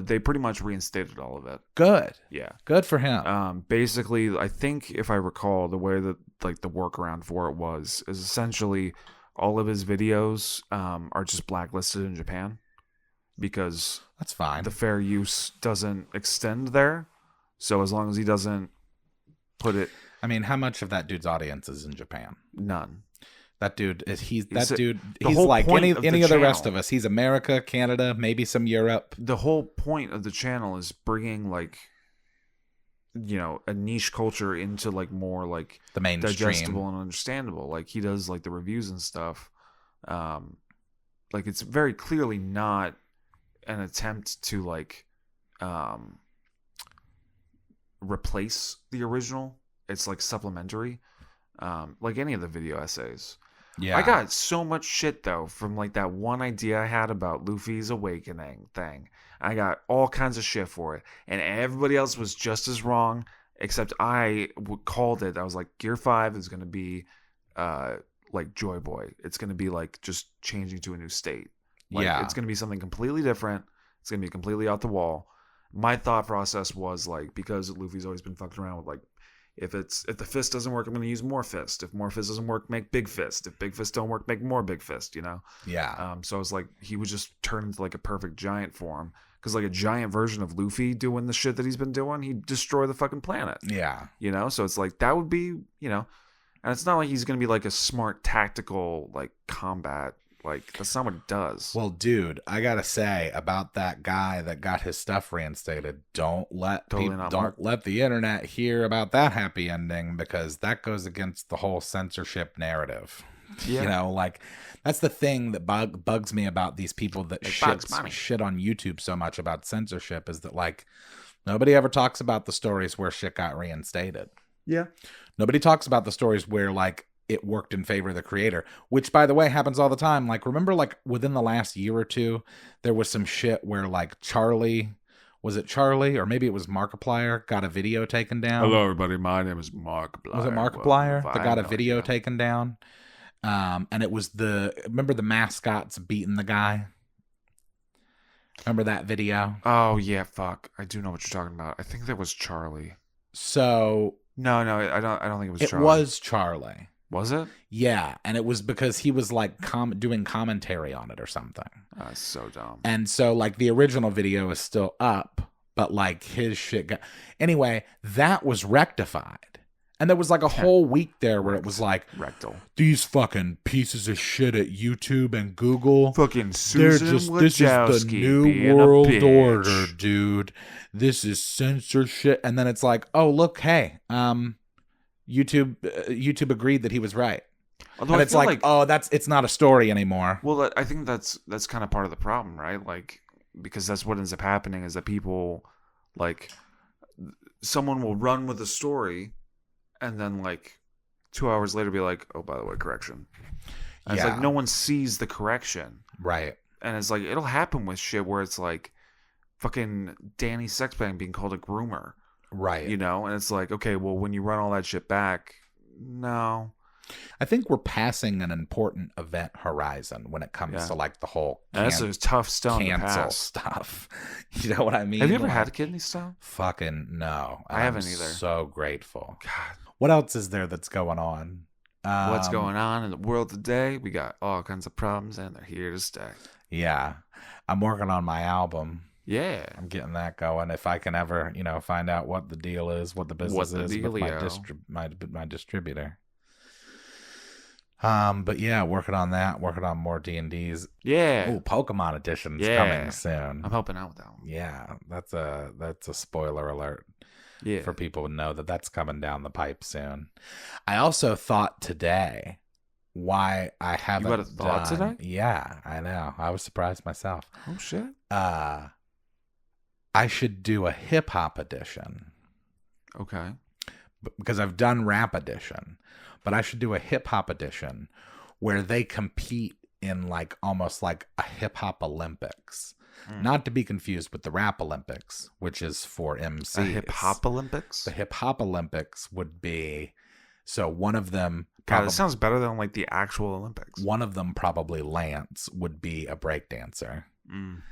They pretty much reinstated all of it. Good. Yeah. Good for him. Basically, I think if I recall, the way that like the workaround for it is essentially all of his videos are just blacklisted in Japan. because That's fine. the fair use doesn't extend there. So as long as he doesn't put it, I mean, how much of that dude's audience is in Japan? none. That dude is he's whole like point any of the of the rest channel- of us. He's America, Canada, maybe some Europe. The whole point of the channel is bringing like, a niche culture into like more like The mainstream. digestible and understandable. Like he does like the reviews and stuff. Like it's very clearly not an attempt to like replace the original. It's like supplementary. Like any of the video essays. Yeah. I got so much shit though from like that one idea I had about Luffy's awakening thing. I got all kinds of shit for it, and everybody else was just as wrong. Except I called it. I was like, Gear 5 is gonna be, like Joy Boy. It's gonna be like just changing to a new state. Like, Yeah. it's gonna be something completely different. It's gonna be completely out the wall. My thought process was like, because Luffy's always been fucked around with like, if the fist doesn't work, I'm going to use more fist. If more fist doesn't work, make big fist. If big fist don't work, make more big fist, Yeah. So I was like, he would just turn into like a perfect giant form. Because like a giant version of Luffy doing the shit that he's been doing, he'd destroy the fucking planet. Yeah. So it's like, that would be, and it's not like he's going to be like a smart tactical like combat. Like that's not what it does. Well, dude, I gotta say about that guy that got his stuff reinstated. Don't let the internet hear about that happy ending, because that goes against the whole censorship narrative. Yeah. Like that's the thing that bugs me about these people that shit on YouTube so much about censorship, is that like nobody ever talks about the stories where shit got reinstated. Yeah. Nobody talks about the stories where like it worked in favor of the creator, which by the way happens all the time. Like remember, like within the last year or two, there was some shit where like Charlie, or maybe it was Markiplier, got a video taken down. Hello everybody, my name is Markiplier. Was it Markiplier that got a video taken down? And it was remember the mascots beating the guy? Remember that video? Oh yeah, fuck. I do know what you're talking about. I think that was Charlie. So No, I don't think it was Charlie. It was Charlie. Was it? Yeah, and it was because he was like doing commentary on it or something. That's so dumb. And so like the original video is still up, but like his shit got... Anyway, that was rectified. And there was like a whole week there where it was like, rectal. These fucking pieces of shit at YouTube and Google. Fucking Susan this is the new world order, dude. This is censorship. And then it's like, oh, look, hey, YouTube agreed that he was right. Although and it's like, oh, it's not a story anymore. Well, I think that's kind of part of the problem, right? Like, because that's what ends up happening is that people, like, someone will run with a story, and then like 2 hours later be like, oh, by the way, correction. And it's like no one sees the correction, right? And it's like it'll happen with shit where it's like fucking Danny Sexbang being called a groomer. Right. And it's like, okay, well, when you run all that shit back, no. I think we're passing an important event horizon when it comes to like the whole that's a tough stone to pass. Stuff. You know what I mean? Have you ever had a kidney stone? Fucking no. I haven't either. So grateful. God. What else is there that's going on? What's going on in the world today? We got all kinds of problems, and they're here to stay. Yeah. I'm working on my album. Yeah. I'm getting that going. If I can ever, find out what the deal is, what the business is with my distributor. But yeah, working on that, working on more D&Ds. Yeah. Oh, Pokemon Edition's coming soon. I'm helping out with that one. Yeah, that's a spoiler alert. Yeah. For people to know that's coming down the pipe soon. I also thought today why I haven't You had a thought today? Yeah, I know. I was surprised myself. Oh shit. I should do a hip hop edition. Okay. Because I've done rap edition, but I should do a hip hop edition where they compete in like almost like a hip hop Olympics. Not to be confused with the rap Olympics, which is for MCs. The hip hop Olympics? The hip hop Olympics would be, so one of them. God, it sounds better than like the actual Olympics. One of them, probably Lance, would be a breakdancer.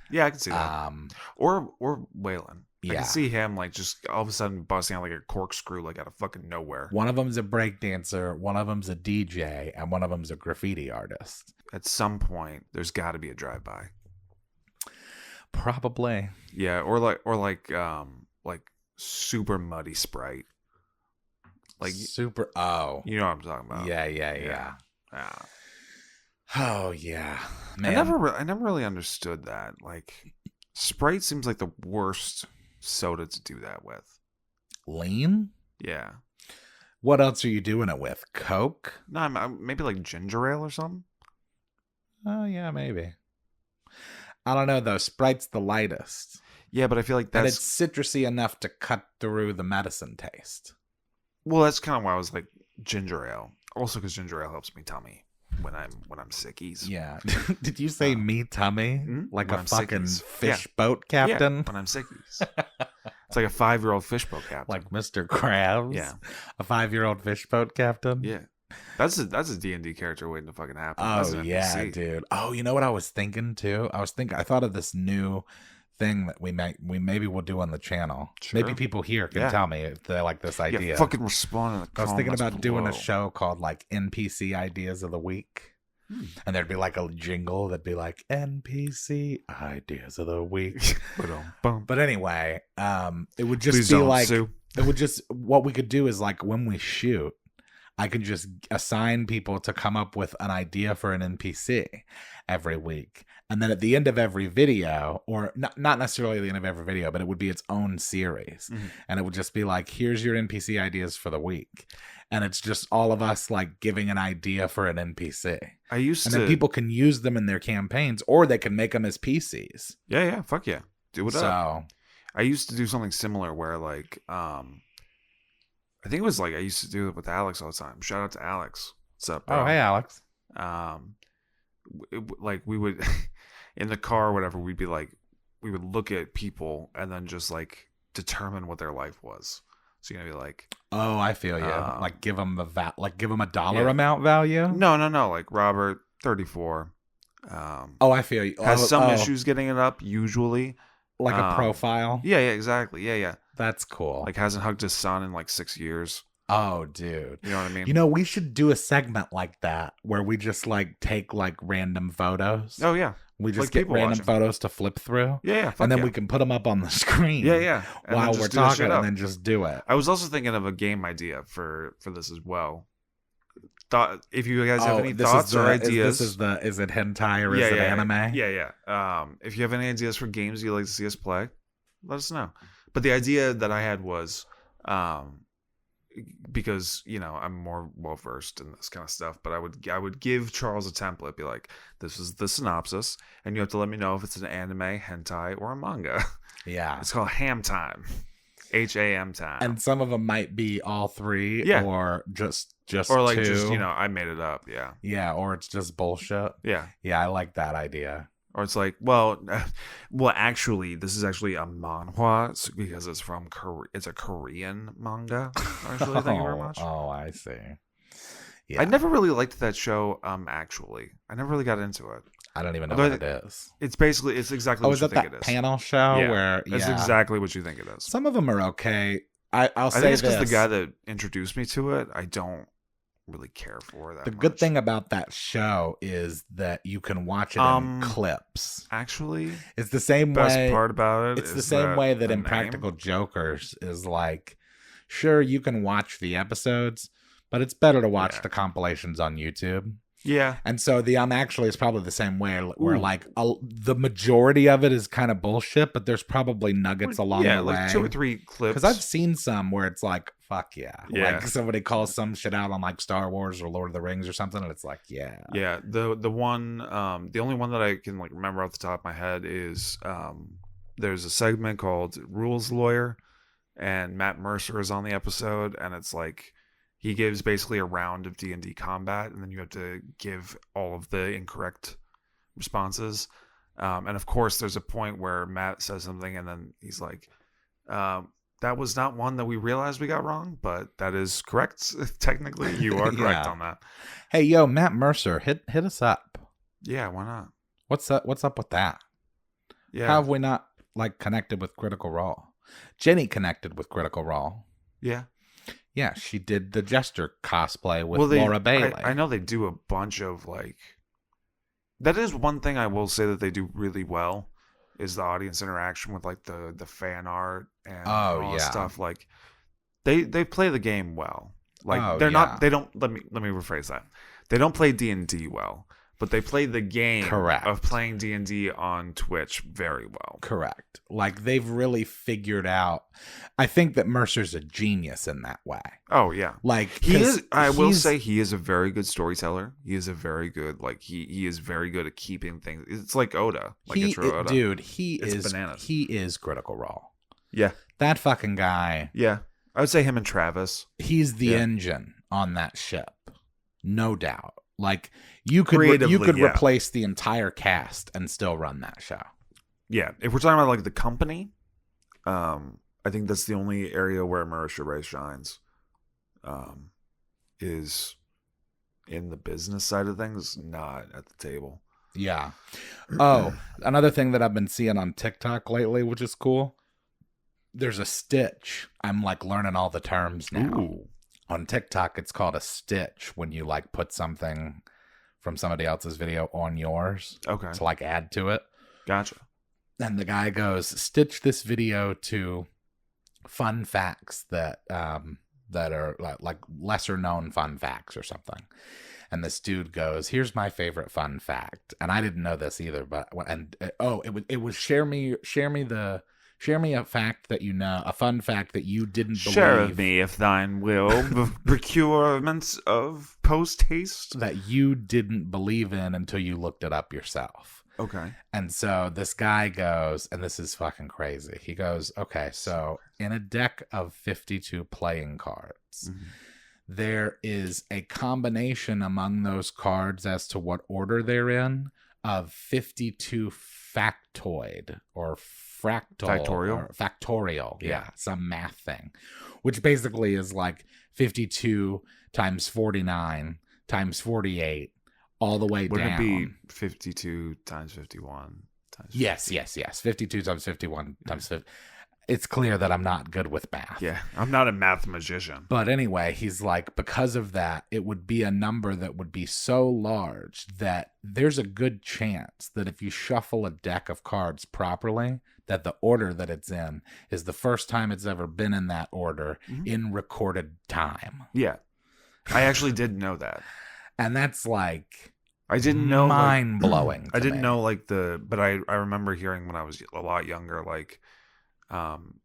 Yeah, I can see that. Or Waylon. I can see him like just all of a sudden busting out like a corkscrew like out of fucking nowhere. One of them's a breakdancer, one of them's a DJ, and one of them's a graffiti artist. At some point, there's got to be a drive-by. Probably. Yeah, or like super muddy Sprite. Like Super. Oh. you know what I'm talking about. Yeah. Yeah. Oh, yeah. I Man. never really understood that. Like Sprite seems like the worst soda to do that with. Lean? Yeah. What else are you doing it with? Coke? No, maybe like ginger ale or something. Oh, yeah, maybe. I don't know, though. Sprite's the lightest. Yeah, but I feel like And that's it's citrusy enough to cut through the medicine taste. well, that's kind of why I was like ginger ale. Also, because ginger ale helps me tummy when I'm sickies. Yeah. Did you say me tummy? Like when a I'm fucking sickies. fish boat captain? Yeah, when I'm sickies. It's like a 5-year-old fish boat captain. Like Mr. Krabs? Yeah. A 5-year-old fish boat captain? Yeah. That's a D&D character waiting to fucking happen. Oh, yeah, dude. Oh, you know what I was thinking, too? I thought of this new thing that we maybe we'll do on the channel. Sure. Maybe people here can tell me if they like this idea. Yeah, fucking respond in the I was thinking comments about doing a below. show called like NPC Ideas of the Week. And there'd be like a jingle that'd be like NPC Ideas of the Week. But anyway, it would just Please be don't like sue. it would just what we could do is like when we shoot, I could just assign people to come up with an idea for an NPC every week. And then at the end of every video, or not necessarily the end of every video, but it would be its own series. And it would just be like, here's your NPC ideas for the week. And it's just all of us like giving an idea for an NPC. And then people can use them in their campaigns, or they can make them as PCs. Yeah, fuck yeah. Do it up. So I used to do something similar where like I think it was like I used to do it with Alex all the time. Shout out to Alex. What's up, bro? Oh, hey, Alex. Like we would in the car or whatever, we would look at people and then just like determine what their life was. So you're gonna be like, oh, I feel you. Like give them a dollar amount value. No. Like Robert, 34. Oh, I feel you. Has some issues getting it up usually. Like a profile. Yeah, exactly. Yeah. That's cool. Like hasn't hugged his son in like 6 years. Oh, dude. You know what I mean? You know, we should do a segment like that where we just like take like random photos. Oh yeah. We just Like get people random watching. photos to flip through. Yeah. And then we can put them up on the screen. Yeah. And While then we're just do the shit talking, up. and then just do it. I was also thinking of a game idea for this as well. If you guys have any thoughts or ideas, is it hentai or is it anime? Yeah. If you have any ideas for games you'd like to see us play, let us know. But the idea that I had was, because I'm more well versed in this kind of stuff, but I would give Charles a template, be like, this is the synopsis, and you have to let me know if it's an anime, hentai, or a manga. Yeah, it's called Ham Time, HAM time, and some of them might be all three, or just or like two. just I made it up, yeah, or it's just bullshit. Yeah, I like that idea. Or it's like, well, actually, this is actually a manhwa because it's from It's a Korean manga. Actually, thank you very much. Oh, I see. Yeah. I never really liked that show. Actually, I never really got into it. I don't even know what it is. It's exactly what you think it is. Panel show where it's exactly what you think it is. Some of them are okay. I think it's because the guy that introduced me to it, I don't really care for that. The good thing about that show is that you can watch it in clips. Actually, it's the same best way. Part about it it's the same way that Impractical Jokers is like, sure, you can watch the episodes, but it's better to watch the compilations on YouTube. Yeah. And so the actually is probably the same way where like the majority of it is kind of bullshit, but there's probably nuggets along the way. Like 2 or 3 clips. Because I've seen some where it's like, fuck yeah. Like somebody calls some shit out on like Star Wars or Lord of the Rings or something, and it's like, yeah. Yeah. The one the only one that I can like remember off the top of my head is there's a segment called Rules Lawyer, and Matt Mercer is on the episode, and it's like he gives basically a round of D&D combat, and then you have to give all of the incorrect responses. And of course, there's a point where Matt says something, and then he's like, that was not one that we realized we got wrong, but that is correct. Technically, you are correct on that. Hey, yo, Matt Mercer, hit us up. Yeah, why not? What's up with that? Yeah. How have we not like connected with Critical Role? Jenny connected with Critical Role. Yeah. Yeah, she did the Jester cosplay with Laura Bailey. I know they do a bunch of like. That is one thing I will say that they do really well, is the audience interaction with like the fan art and Oh, all yeah. stuff. Like they play the game well. Like Oh, they're yeah. not. They don't. Let me rephrase that. They don't play D&D well, but they play the game Correct. of playing D&D on Twitch very well. Correct. Like they've really figured out. I think that Mercer's a genius in that way. Oh yeah. Like He 'cause is. I will he's- say he is a very good storyteller. He is a very good. Like he is very good at keeping things. It's like Oda, like intro Oda. dude, he It's is bananas. He is Critical Role. Yeah, That fucking guy. yeah. I would say him and Travis. He's the Yeah. engine on that ship, no doubt. Like you could Creatively, yeah. replace the entire cast and still run that show. Yeah, if we're talking about like the company, I think that's the only area where Mercer Ray shines. Is in the business side of things, not at the table. Yeah. Oh, another thing that I've been seeing on TikTok lately, which is cool. There's a stitch. I'm like learning all the terms now. Ooh. On TikTok, it's called a stitch when you like put something from somebody else's video on yours Okay, to like add to it. gotcha. And the guy goes, stitch this video to fun facts that are like lesser known fun facts or something. And this dude goes, here's my favorite fun fact. And I didn't know this either, but it was share me a fact that you know, a fun fact that you didn't believe. Share of me, if thine will, procurements of post haste. That you didn't believe in until you looked it up yourself. Okay. And so this guy goes, and this is fucking crazy. He goes, okay, so in a deck of 52 playing cards, there is a combination among those cards as to what order they're in of 52 factoid or factorial. Yeah, some math thing, which basically is like 52 times 49 times 48 all the way Wouldn't down. it be 52 times 51 times 50? Yes. 52 times 51 times 50. It's clear that I'm not good with math. Yeah, I'm not a math magician. But anyway, he's like, because of that, it would be a number that would be so large that there's a good chance that if you shuffle a deck of cards properly, that the order that it's in is the first time it's ever been in that order in recorded time. Yeah, I actually did know that. And that's like I didn't know mind blowing. I didn't know but I remember hearing when I was a lot younger, like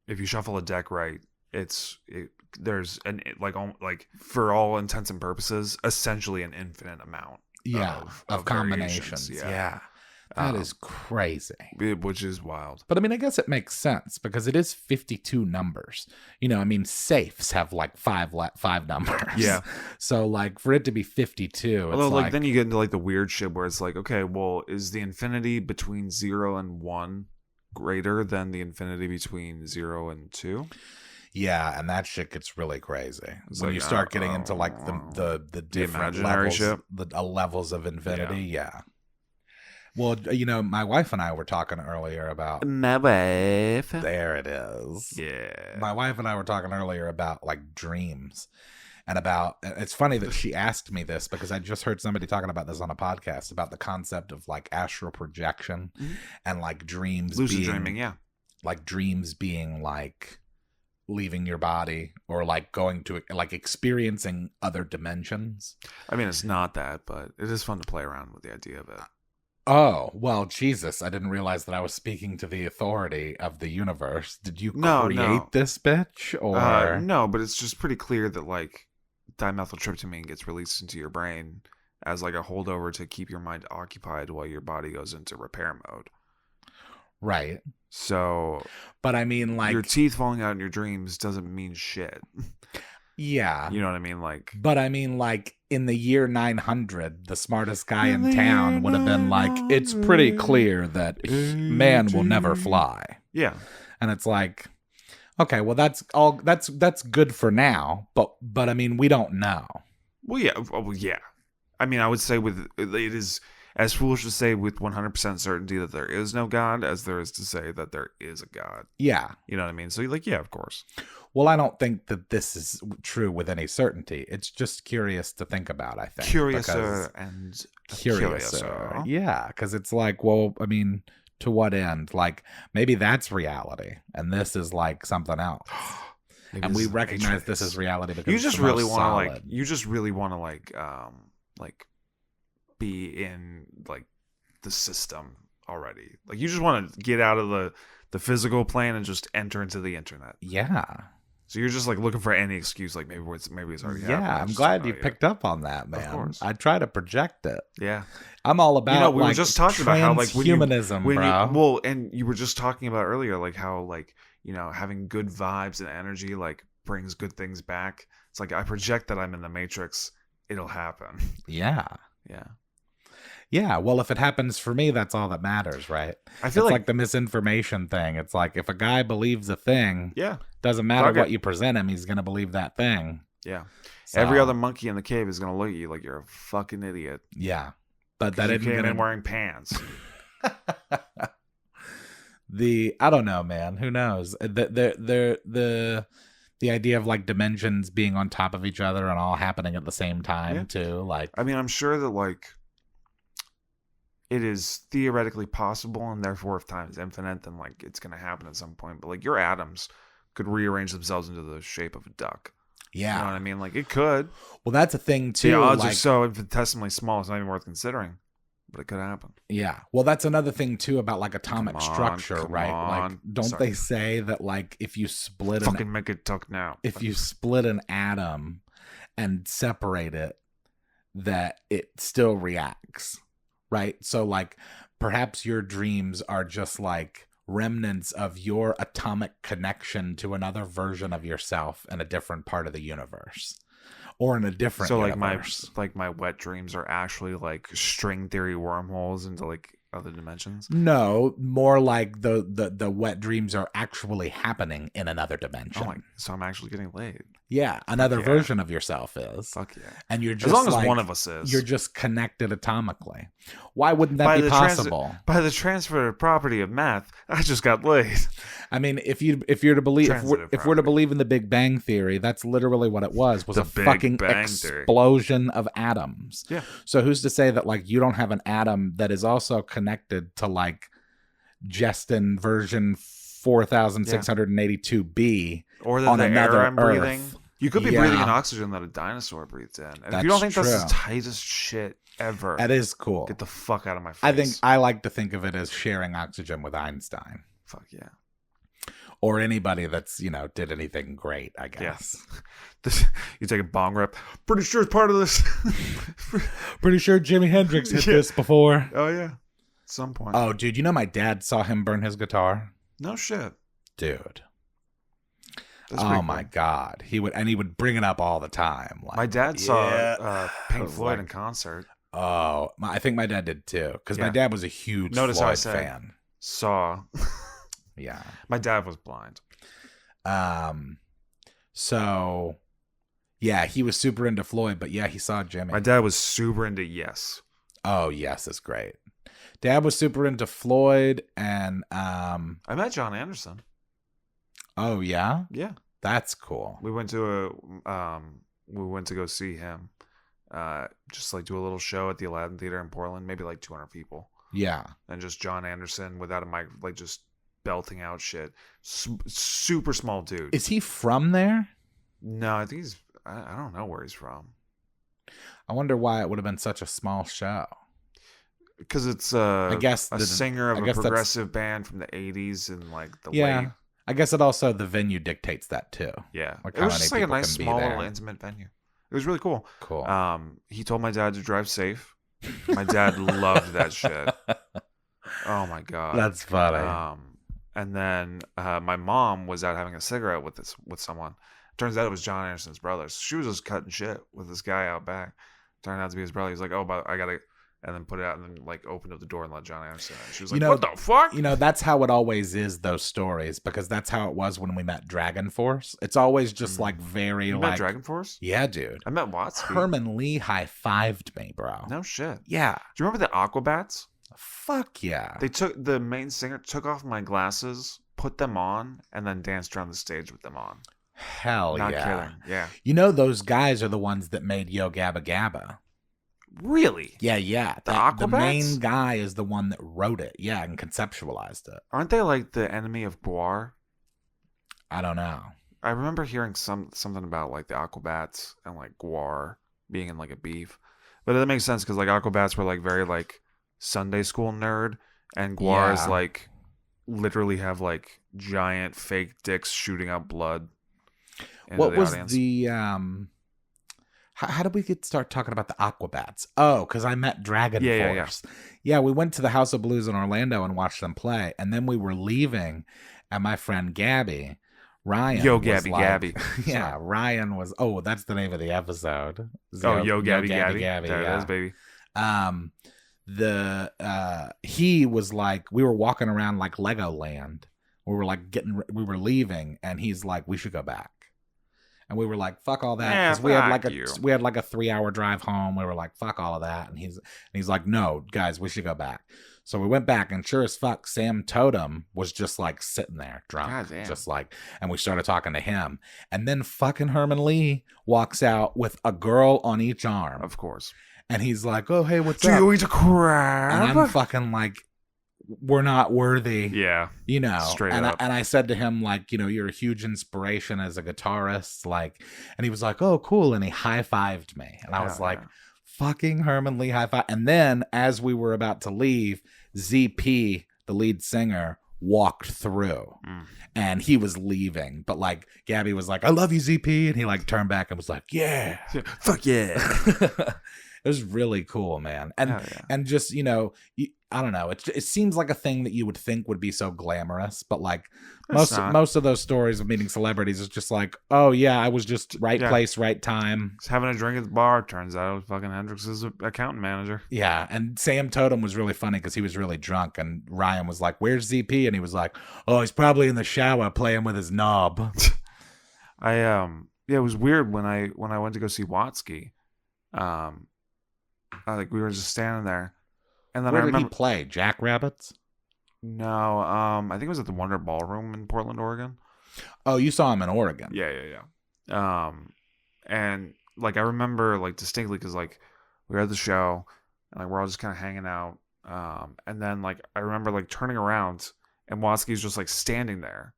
if you shuffle a deck right, there's for all intents and purposes, essentially an infinite amount. Of combinations. variations. Yeah. That is crazy. Which is wild. But I mean, I guess it makes sense because it is 52 numbers. You know, I mean, safes have like five numbers. Yeah. So like for it to be 52, Although it's like then you get into like the weird shit where it's like, okay, well, is the infinity between 0 and 1 greater than the infinity between 0 and 2? yeah, and that shit gets really crazy It's when like, you start getting into like the different imaginary levels, shit. the levels of infinity. Yeah. Well, you know, my wife and I were talking earlier about. My wife. There it is. Yeah. My wife and I were talking earlier about like dreams and about, it's funny that she asked me this because I just heard somebody talking about this on a podcast about the concept of like astral projection and like dreams Lucid being, dreaming, yeah. like dreams being like leaving your body or like going to like experiencing other dimensions. I mean, it's not that, but it is fun to play around with the idea of it. Oh, well, Jesus, I didn't realize that I was speaking to the authority of the universe. Did you create this bitch? Or no, but it's just pretty clear that like dimethyltryptamine gets released into your brain as like a holdover to keep your mind occupied while your body goes into repair mode. Right. So, but I mean, like your teeth falling out in your dreams doesn't mean shit. Yeah. You know what I mean? Like, but I mean, like in the year 900, the smartest guy in town would have been like, it's pretty clear that man will never fly. Yeah. And it's like, okay, well, that's good for now. But I mean, we don't know. Well, yeah. I mean, I would say it is as foolish to say with 100% certainty that there is no God as there is to say that there is a God. Yeah. You know what I mean? So you're like, yeah, of course. Well, I don't think that this is true with any certainty. It's just curious to think about, I think. Curiouser and curiouser. Yeah, because it's like, well, I mean, To what end? Like, maybe that's reality, and this is like something else. Maybe And this we is the recognize Matrix. this as reality because You it's just the really most want to like. solid. You just really want to like be in like the system already. Like you just want to get out of the physical plane and just enter into the internet. Yeah. So you're just like looking for any excuse, like maybe it's already happened. Yeah, I I'm just glad don't you know yet. picked up on that, man. course. I try to project it. Yeah, I'm all about, you know, we like, were just talking about how like transhumanism, bro. well, and you were just talking about earlier, like how like having good vibes and energy like brings good things back. It's like I project that I'm in the Matrix, it'll happen. Yeah. Yeah, Yeah, well, if it happens for me, that's all that matters, right? I feel It's like like the misinformation thing. It's like if a guy believes a thing, yeah, doesn't matter Fuck what it. you present him, he's going to believe that thing. yeah. So, Every other monkey in the cave is gonna look at you like you're a fucking idiot. Yeah. But 'Cause that you isn't came in going to... wearing pants. I don't know, man. Who knows? The idea of like dimensions being on top of each other and all happening at the same time, Yeah. too. Like, I mean, I'm sure that like it is theoretically possible, and therefore, if time is infinite, then like it's gonna happen at some point. But like your atoms could rearrange themselves into the shape of a duck. yeah. You know what I mean? Like it could. Well, that's a thing too. The odds like, are so infinitesimally small; it's not even worth considering. But it could happen. yeah. Well, that's another thing too about like atomic Come on, structure, come right? Like, on. don't Sorry. they say that like if you split Fucking make it talk now. if you split an atom and separate it, that it still reacts, right? So like perhaps your dreams are just like remnants of your atomic connection to another version of yourself in a different part of the universe, or in a different So universe. like my wet dreams are actually like string theory wormholes into like other dimensions. No, more like the wet dreams are actually happening in another dimension. Oh, so I'm actually getting laid. Yeah, another yeah. version of yourself is. Fuck yeah! And you're just As long as like, one of us is. you're just connected atomically. Why wouldn't that By be the possible? By the transfer property of math, I just got laid. I mean, if you're to believe Transitive if we're to property. believe in the Big Bang theory, that's literally what it was The a Big fucking Bang theory. explosion of atoms. Yeah. So who's to say that like you don't have an atom that is also connected to like Jestin version 4682b Or that on the another air I'm breathing. Earth? You could be Yeah. breathing in oxygen that a dinosaur breathed in. And if That's you don't think that's the true. tightest shit ever, That is cool. get the fuck out of my face. I think I like to think of it as sharing oxygen with Einstein. Fuck yeah. Or anybody that's, did anything great, I guess. You take a bong rip. Pretty sure it's part of this. Pretty sure Jimi Hendrix hit Yeah. this before. Oh yeah. At some point. Oh, dude, my dad saw him burn his guitar? No shit. Dude. That's pretty Oh cool. my God. He would bring it up all the time. Like, My dad yeah. saw Pink was Floyd like- in concert. Oh, I think my dad did too. Because my Yeah. dad was a huge Notice how I Floyd said- fan. Saw. Yeah. My dad was blind. So yeah, he was super into Floyd, but yeah, he saw Jimmy. My dad was super into Yes. Oh, yes, is great. Dad was super into Floyd and I met John Anderson. oh yeah, Yeah. that's cool. We went to go see him. Just like do a little show at the Aladdin Theater in Portland, maybe like 200 people. Yeah. And just John Anderson without a mic, like just belting out shit. Super small dude. Is he from there? No, I think I don't know where he's from. I wonder why it would have been such a small show. Because it's I guess a the- singer of I a guess that's- progressive band from the 80s and like the Yeah. late. I guess it also the venue dictates that too. Yeah. Like It how was many just like a people nice, can be small, there. little intimate venue. It was really cool. Cool. He told my dad to drive safe. My dad loved that shit. Oh my God. That's funny. And then my mom was out having a cigarette with someone. Turns out it was John Anderson's brother. So she was just cutting shit with this guy out back. Turned out to be his brother. He's like, "Oh, but I gotta," and then put it out and then like opened up the door and let John Anderson in. She was like, "What the fuck?" That's how it always is, those stories, because that's how it was when we met Dragon Force. It's always just like very You like met Dragon Force? Yeah, dude. I met Watsky. Herman Lee high-fived me, bro. No shit. Yeah. Do you remember the Aquabats? Fuck yeah. The main singer took off my glasses, put them on, and then danced around the stage with them on. Hell Not yeah. kidding. Yeah. Those guys are the ones that made Yo Gabba Gabba. Really? Yeah. The The Aquabats? main guy is the one that wrote it. Yeah, and conceptualized it. Aren't they like the enemy of Guar? I don't know. I remember hearing something about like the Aquabats and like Guar being in like a beef, but that makes sense because like Aquabats were like very like Sunday school nerd, and Guar is Yeah. like literally have like giant fake dicks shooting out blood. Into What the was audience. the how did we start talking about the Aquabats? Oh, because I met Dragon Yeah. Force. Yeah, we went to the House of Blues in Orlando and watched them play, and then we were leaving, and my friend Gabby, Ryan, Yo, was Gabby, like, Gabby. yeah, Sorry. Ryan was. Oh, that's the name of the episode. Oh, yo, Gabby, Gabby, Gabby. There yeah. it is, baby. He was like, we were walking around like Legoland. We were like we were leaving, and he's like, we should go back. And we were like, fuck all that, Yeah, because we had like fuck we had like a 3-hour drive home. We were like, fuck all of that, and he's like, no, guys, we should go back. So we went back, and sure as fuck, Sam Totem was just like sitting there drunk, Goddamn. just like, and we started talking to him, and then fucking Herman Lee walks out with a girl on each arm, Of course. and he's like, oh hey, what's Do up? you eat a crab? And I'm fucking like, we're not worthy. Yeah. You know, Straight and up. and I said to him, like, you know, you're a huge inspiration as a guitarist, like, and he was like, oh, cool, and he high-fived me, and I was like, fucking Herman Lee high five. And then as we were about to leave, ZP, the lead singer, walked through, and he was leaving, but like Gabby was like, I love you, ZP, and he like turned back and was like, yeah. Fuck yeah. It was really cool, man. And Hell yeah. and just, you know, I don't know. It seems like a thing that you would think would be so glamorous, but like It's not. most of those stories of meeting celebrities is just like, oh yeah, I was just right Yeah. place, right time. Just having a drink at the bar. Turns out it was fucking Hendrix's accountant manager. Yeah, and Sam Totem was really funny because he was really drunk, and Ryan was like, "Where's ZP?" And he was like, "Oh, he's probably in the shower playing with his knob." Yeah, it was weird when I went to go see Watsky. Like we were just standing there, and then Where I did remember he play? Jackrabbits? no, I think it was at the Wonder Ballroom in Portland, Oregon. Oh, you saw him in Oregon. Yeah. And like I remember like distinctly because like we were at the show and like we're all just kind of hanging out. And then like I remember like turning around and Watsky's just like standing there,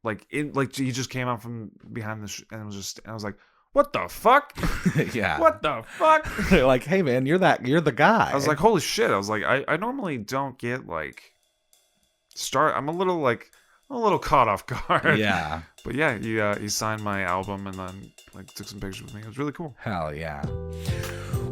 like he just came out from behind and I was like, what the fuck? Yeah. What the fuck? They're like, hey man, you're the guy. I was like, holy shit. I was like, I normally don't get like I'm a little caught off guard. yeah. But yeah, he signed my album and then like took some pictures with me. It was really cool. Hell yeah.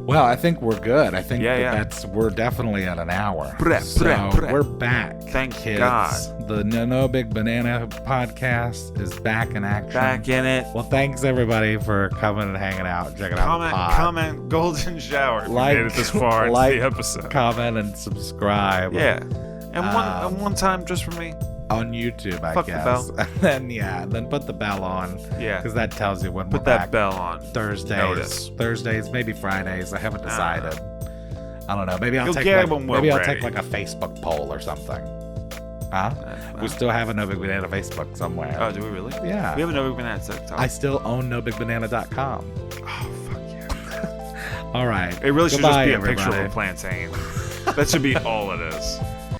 Well, I think we're good. I think Yeah. we're definitely at an hour. Prep, So prep. we're back. Thank kids. God. The No Big Banana podcast is back in action. Back in it. Well, thanks everybody for coming and hanging out, checking out the pod. Comment, golden shower. If Like- you made it this far into like- the episode. Comment and subscribe. Yeah. And one time just for me. On YouTube, I Fuck the guess. bell. And then put the bell on. Yeah. Because that tells you when Put we're that back. bell on. Thursdays, maybe Fridays. I haven't decided. I don't know. Maybe I'll You'll take get it when we're maybe I'll ready. take like a Facebook poll or something. Huh? We still have a No Big Banana Facebook somewhere. Oh, do we really? Yeah. We have a No Big Banana TikTok. I still own NoBigBanana.com. Oh, fuck yeah. All right. It really should Goodbye, just be a picture of everybody. a plantain. That should be all it is.